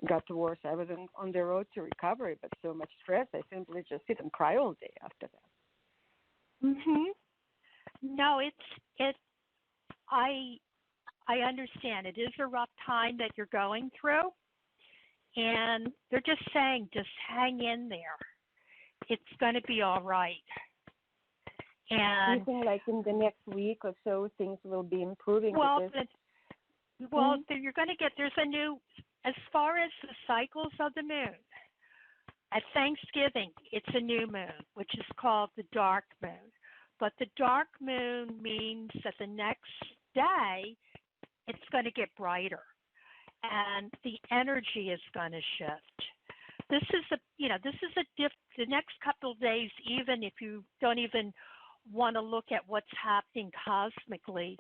got worse. I was on the road to recovery, but so much stress, I simply just sit and cry all day after that. No, I understand. It is a rough time that you're going through, and they're just saying, just hang in there. It's going to be all right. And you think like in the next week or so things will be improving? well, you're going to get, there's a new, as far as the cycles of the moon, at Thanksgiving, it's a new moon, which is called the dark moon. But the dark moon means that the next day, it's going to get brighter, and the energy is going to shift. The next couple of days, even if you don't even want to look at what's happening cosmically,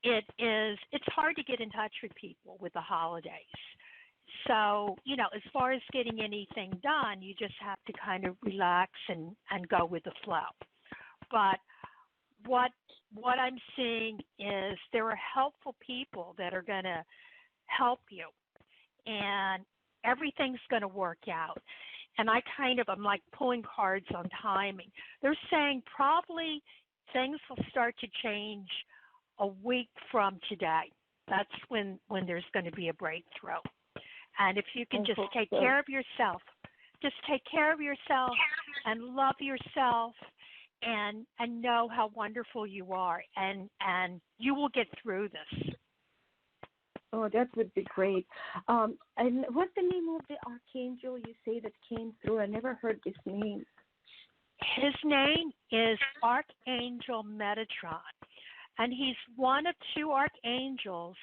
it's hard to get in touch with people with the holidays. So, as far as getting anything done, you just have to kind of relax and go with the flow. But what I'm seeing is there are helpful people that are going to help you, and everything's going to work out. And I'm like pulling cards on timing. They're saying probably things will start to change a week from today. That's when there's going to be a breakthrough. And if you can just take care of yourself, and love yourself, and know how wonderful you are, and you will get through this. Oh, that would be great. And what's the name of the archangel you say that came through? I never heard this name. His name is Archangel Metatron, and he's one of two archangels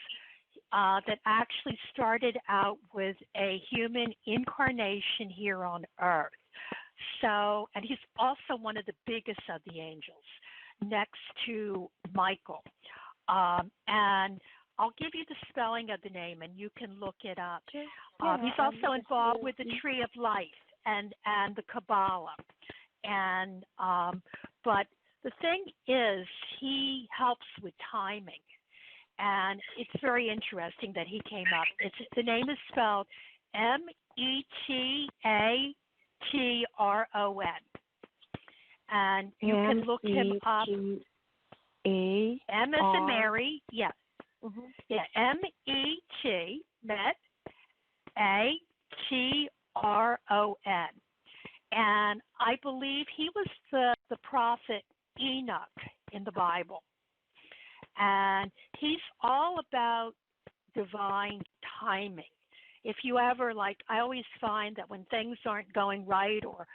that actually started out with a human incarnation here on Earth. So, and he's also one of the biggest of the angels, next to Michael. And I'll give you the spelling of the name, and you can look it up. He's also involved with the Tree of Life and the Kabbalah. And but the thing is, he helps with timing, and it's very interesting that he came up. The name is spelled Metatron, and you can look him up. M as in Mary, yes. Mm-hmm. Yeah, Metatron. And I believe he was the prophet Enoch in the Bible. And he's all about divine timing. If you ever, I always find that when things aren't going right or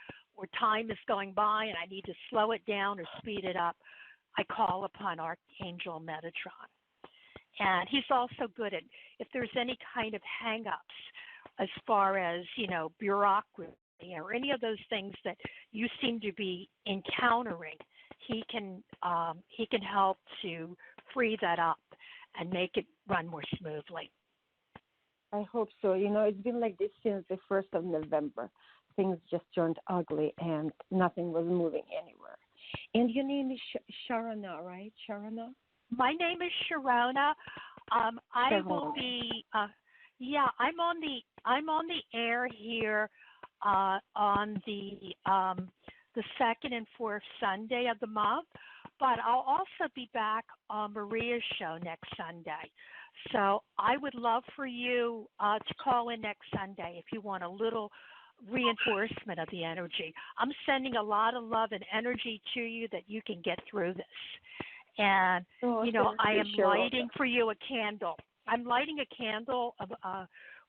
time is going by and I need to slow it down or speed it up, I call upon Archangel Metatron. And he's also good at, if there's any kind of hang-ups as far as, bureaucracy or any of those things that you seem to be encountering, he can help to free that up and make it run more smoothly. I hope so. It's been like this since the 1st of November. Things just turned ugly and nothing was moving anywhere. And your name is Sharonah, right? Sharonah? My name is Sharonah. I will be. I'm on the air here on the second and fourth Sunday of the month, but I'll also be back on Maria's show next Sunday. So I would love for you to call in next Sunday if you want a little reinforcement of the energy. I'm sending a lot of love and energy to you that you can get through this. And, I am lighting for you a candle. I'm lighting a candle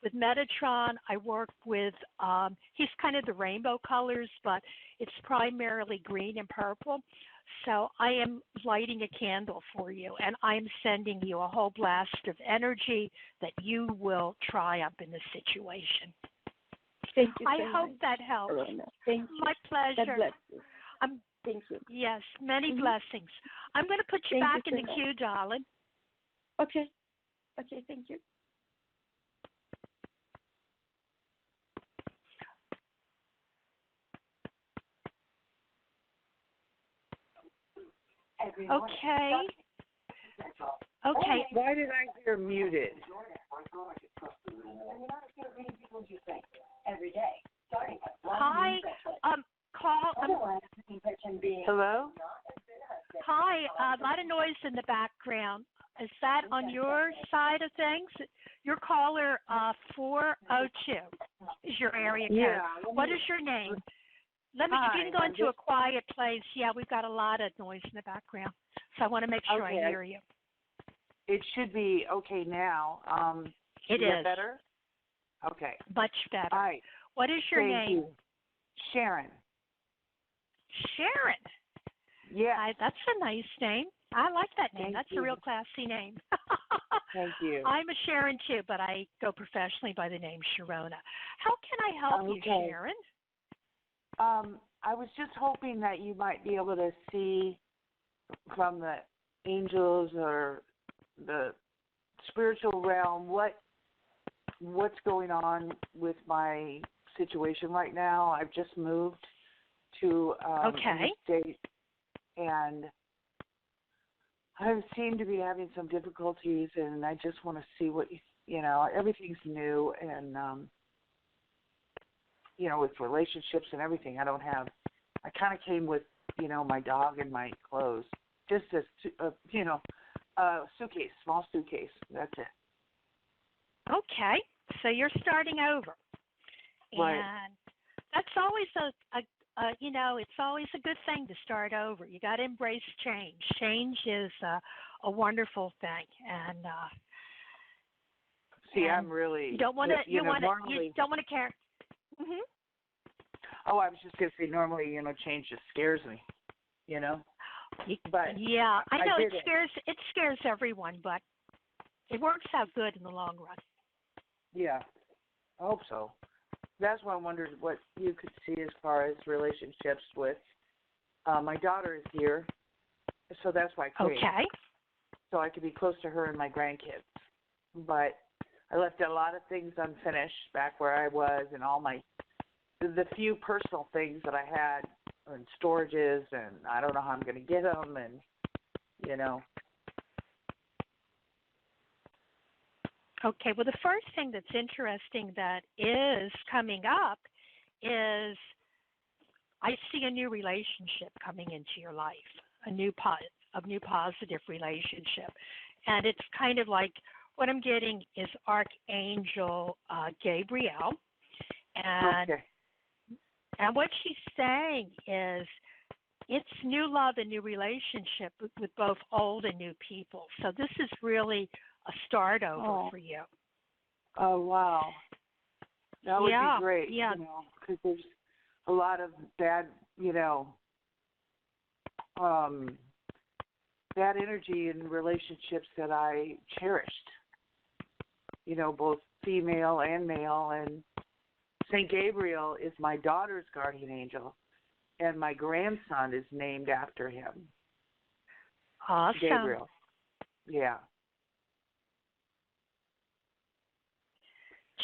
with Metatron. I work with, he's kind of the rainbow colors, but it's primarily green and purple. So I am lighting a candle for you, and I am sending you a whole blast of energy that you will triumph in this situation. Thank you so I hope that helps. Thank you. My pleasure. God bless you. Thank you. Yes, many blessings. I'm going to put you back in the queue, darling. Okay. Thank you. Okay. Okay. Why did I hear muted? Hi. Hello? Hi. A lot of noise in the background. Is that on your side of things? Your caller 402 is your area code. Yeah. What is your name? If you can go into a quiet place. Yeah, we've got a lot of noise in the background, so I want to make sure I hear you. It should be okay now. It is. That better? Okay. Much better. All right. What is your Thank name? you. Sharon. Sharon. Yeah. That's a nice name. I like that name. Thank That's you. a real classy name. Thank you. I'm a Sharon too, but I go professionally by the name Sharonah. How can I help you, Sharon? I was just hoping that you might be able to see from the angels or the spiritual realm what's going on with my situation right now. I've just moved to a new state, and I seem to be having some difficulties, and I just want to see what, everything's new, and, with relationships and everything, I kind of came with, my dog and my clothes, just as, a suitcase, small suitcase, that's it. Okay, so you're starting over. Right. And that's always it's always a good thing to start over. You got to embrace change. Change is a wonderful thing, and I'm really you don't want to you don't want to care. Mhm. Oh, I was just gonna say normally, change just scares me, But yeah, I know it scares everyone, but it works out good in the long run. Yeah, I hope so. That's why I wondered what you could see as far as relationships with. My daughter is here, so that's why I came. Okay. So I could be close to her and my grandkids. But I left a lot of things unfinished back where I was, and all the few personal things that I had in storages, and I don't know how I'm going to get them, and Okay, well, the first thing that's interesting that is coming up is I see a new relationship coming into your life, a new positive relationship. And it's kind of like what I'm getting is Archangel Gabriel. And, and what she's saying is it's new love and new relationship with both old and new people. So this is really a start over for you. Oh, wow. That would be great, Yeah. Because there's a lot of bad, bad energy in relationships that I cherished, both female and male. And St. Gabriel is my daughter's guardian angel, and my grandson is named after him. Awesome. Gabriel. Yeah.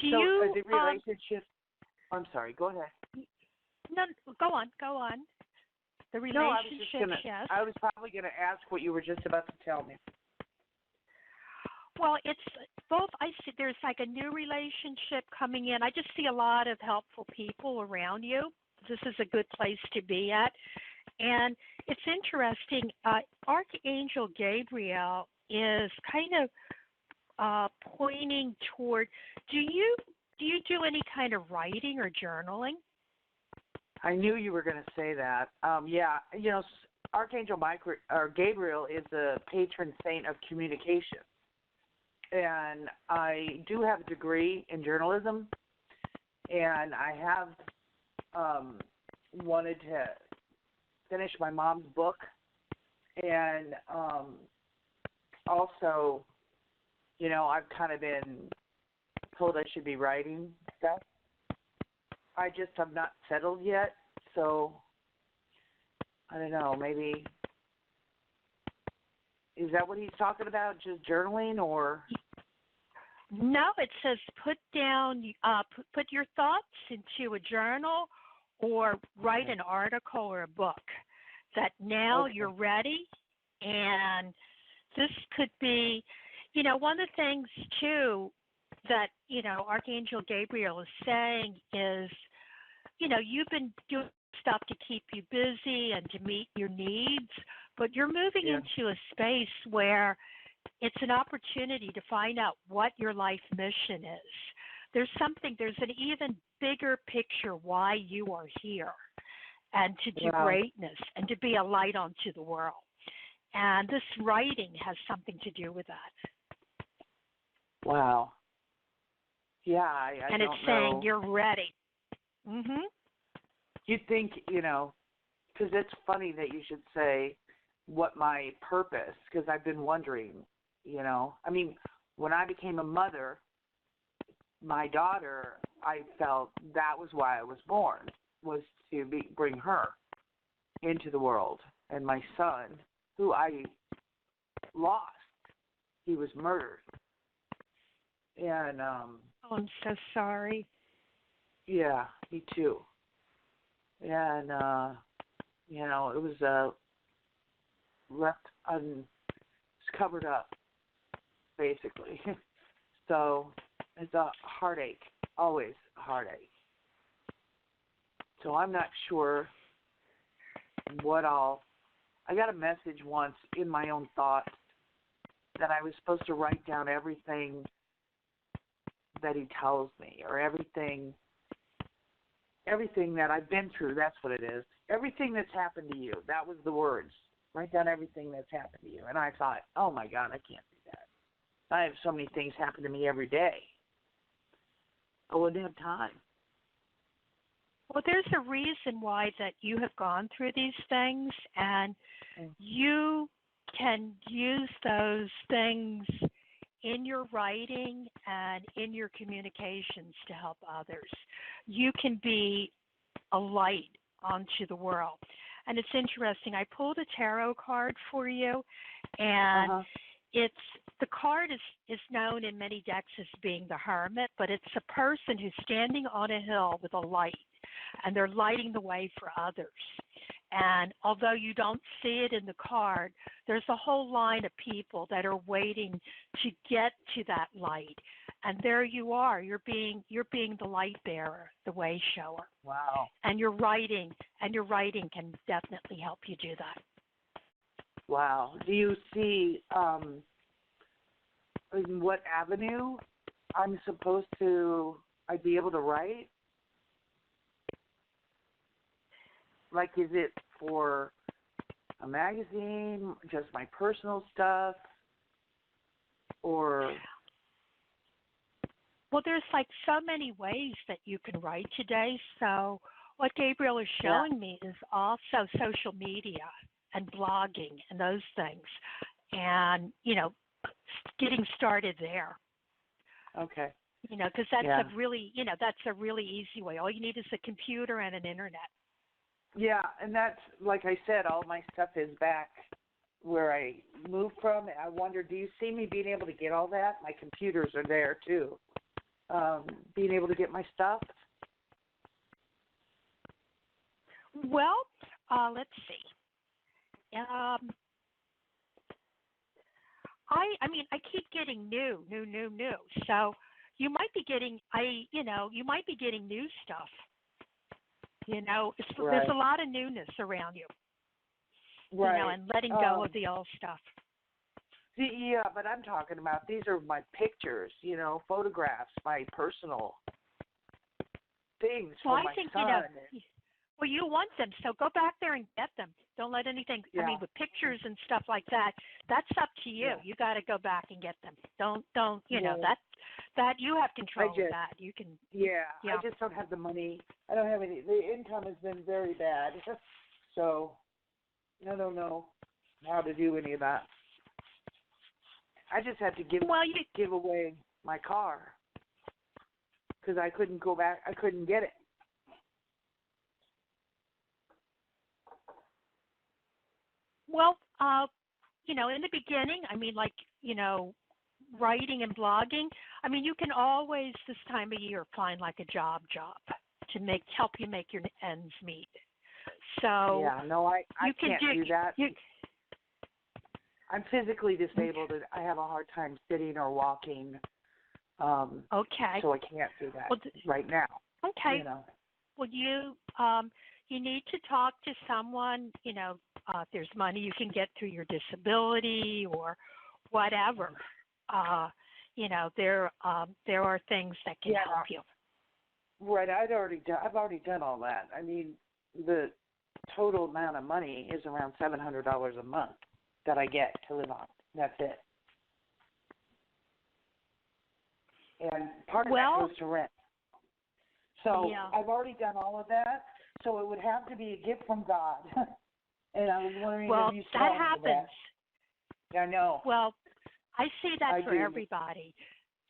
The relationship. I'm sorry. Go ahead. No, go on. The relationship, yes. I was probably going to ask what you were just about to tell me. Well, it's both. I see there's like a new relationship coming in. I just see a lot of helpful people around you. This is a good place to be at. And it's interesting. Archangel Gabriel is kind of pointing toward. Do you do any kind of writing or journaling? I knew you were going to say that. Archangel Gabriel is the patron saint of communication, and I do have a degree in journalism, and I have wanted to finish my mom's book, and also, I've kind of been told I should be writing stuff. I just have not settled yet, so I don't know, maybe, is that what he's talking about, just journaling, or? No, it says put your thoughts into a journal or write an article or a book, that now you're ready And this could be, one of the things too that, Archangel Gabriel is saying is, you've been doing stuff to keep you busy and to meet your needs, but you're moving into a space where it's an opportunity to find out what your life mission is. There's an even bigger picture why you are here, and to do greatness and to be a light onto the world. And this writing has something to do with that. Wow. Yeah, I and don't it's saying know. you're ready. Mhm. You'd think, because it's funny that you should say what my purpose, because I've been wondering, I mean, when I became a mother, my daughter, I felt that was why I was born, was to bring her into the world. And my son, who I lost, he was murdered. And I'm so sorry. yeah, me too. And it was left it's covered up, basically. So it's a heartache, always a heartache. So I'm not sure I got a message once in my own thoughts that I was supposed to write down everything that he tells me, or everything that I've been through. That's what it is. Everything that's happened to you. That was the words. Write down everything that's happened to you. And I thought, oh my God, I can't do that. I have so many things happen to me every day. I wouldn't have time. Well, there's a reason why that you have gone through these things, and you can use those things in your writing and in your communications to help others. You can be a light onto the world. And it's interesting. I pulled a tarot card for you, and the card is known in many decks as being the Hermit, but it's a person who's standing on a hill with a light, and they're lighting the way for others. And although you don't see it in the card, there's a whole line of people that are waiting to get to that light. And there you are. You're being the light bearer, the way shower. Wow. And your writing can definitely help you do that. Wow. Do you see in what avenue I'd be able to write? Like, is it for a magazine, just my personal stuff, or? Well, there's like so many ways that you can write today. So what Gabriel is showing me is also social media and blogging and those things, and getting started there. Okay. Because that's a really easy way. All you need is a computer and an internet. Yeah, and that's, like I said, all my stuff is back where I moved from. I wonder, do you see me being able to get all that? My computers are there, too. Being able to get my stuff? Well, let's see. I keep getting new. So you might be getting new stuff. There's a lot of newness around you. Right. And letting go of the old stuff. Yeah, but I'm talking about, these are my pictures, photographs, my personal things for my son. Well, you want them, so go back there and get them. Don't let anything, with pictures and stuff like that, that's up to you. You got to go back and get them. Don't, that you have control of that. You can. Yeah, I just don't have the money. I don't have any. The income has been very bad, so I don't know how to do any of that. I just had to give away my car because I couldn't go back. I couldn't get it. Well, in the beginning, writing and blogging, you can always this time of year find like a job to help you make your ends meet. So I can't do that. I'm physically disabled and I have a hard time sitting or walking. Okay. So I can't do that right now. Okay. You know. Well, you need to talk to someone. You know, if there's money you can get through your disability or whatever. You know, there are things that can help you. Right. I've already done all that. I mean, the total amount of money is around $700 a month that I get to live on. That's it. And part of that goes to rent. So I've already done all of that. So it would have to be a gift from God. And I was wondering if you saw that happens. That. I know. Well, I see that for everybody.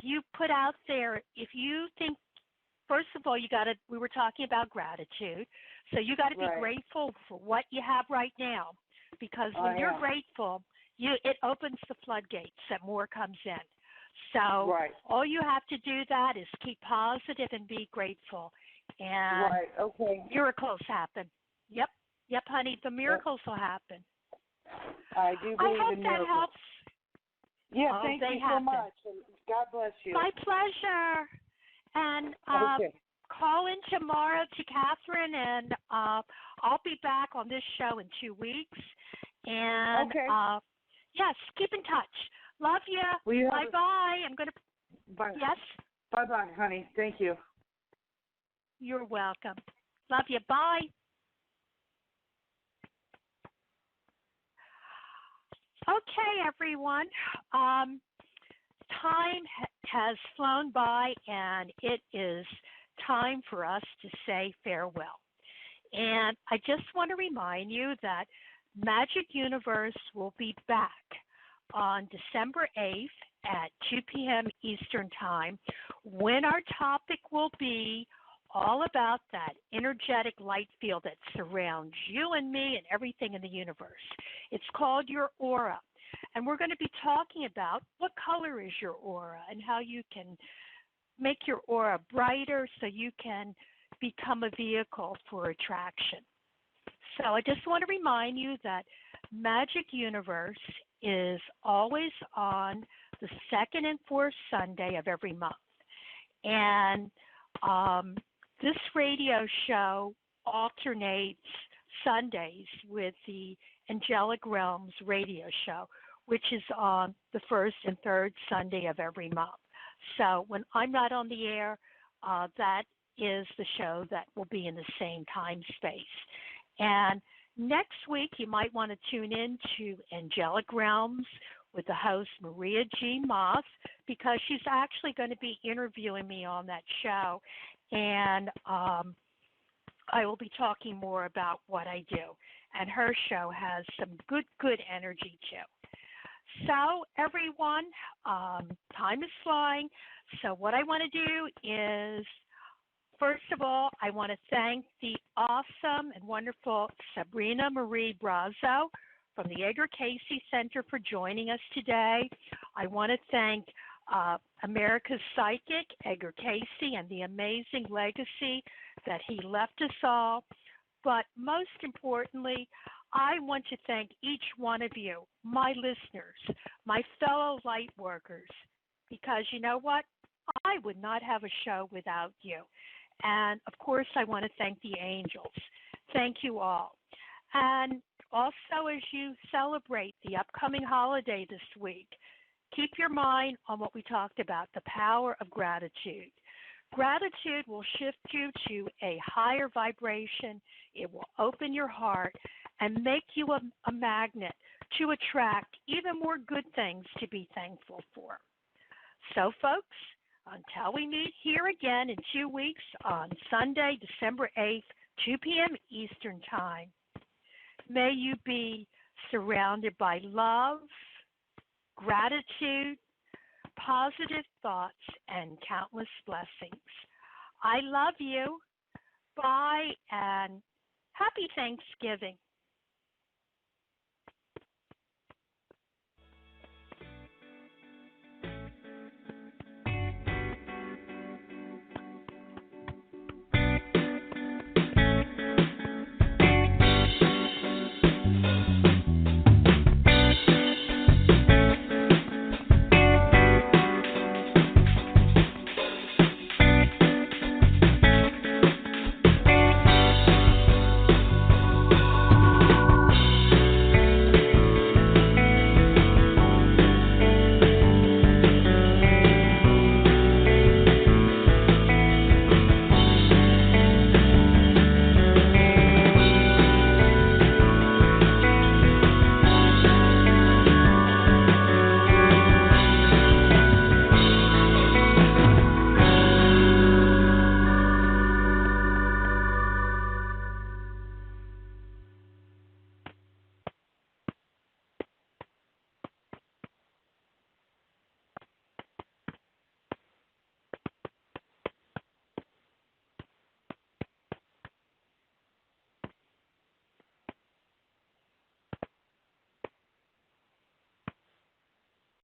You put out there, if you think, first of all, we were talking about gratitude. So you got to be grateful for what you have right now. Because when you're grateful, it opens the floodgates that more comes in. So all you have to do that is keep positive and be grateful. And miracles happen. Yep, honey, the miracles will happen. I do believe in miracles. I hope that helps. Yeah, thank you so much. God bless you. My pleasure. And call in tomorrow to Catherine, and I'll be back on this show in 2 weeks. And yes, keep in touch. Love you. Bye-bye. I'm going to... Bye. Yes? Bye-bye, honey. Thank you. You're welcome. Love you. Bye. Okay, everyone. Time has flown by, and it is time for us to say farewell. And I just want to remind you that Magic Universe will be back on December 8th at 2 p.m. Eastern Time, when our topic will be all about that energetic light field that surrounds you and me and everything in the universe. It's called your aura. And we're going to be talking about what color is your aura and how you can make your aura brighter so you can become a vehicle for attraction. So I just want to remind you that Magic Universe is always on the second and fourth Sunday of every month. And this radio show alternates Sundays with the Angelic Realms radio show, which is on the first and third Sunday of every month. So when I'm not on the air, that is the show that will be in the same time space. And next week, you might want to tune in to Angelic Realms with the host Maria G. Moss, because she's actually going to be interviewing me on that show. And I will be talking more about what I do. And her show has some good energy, too. So, everyone, time is flying. So what I want to do is, first of all, I want to thank the awesome and wonderful Sabrina Marie Bozzo from the Edgar Cayce Center for joining us today. I want to thank America's Psychic, Edgar Cayce, and the amazing legacy that he left us all. But most importantly, I want to thank each one of you, my listeners, my fellow light workers, because you know what? I would not have a show without you. And, of course, I want to thank the angels. Thank you all. And also, as you celebrate the upcoming holiday this week, keep your mind on what we talked about, the power of gratitude. Gratitude will shift you to a higher vibration. It will open your heart and make you a magnet to attract even more good things to be thankful for. So, folks, until we meet here again in 2 weeks on Sunday, December 8th, 2 p.m. Eastern Time, may you be surrounded by love, gratitude, positive thoughts, and countless blessings. I love you. Bye, and happy Thanksgiving.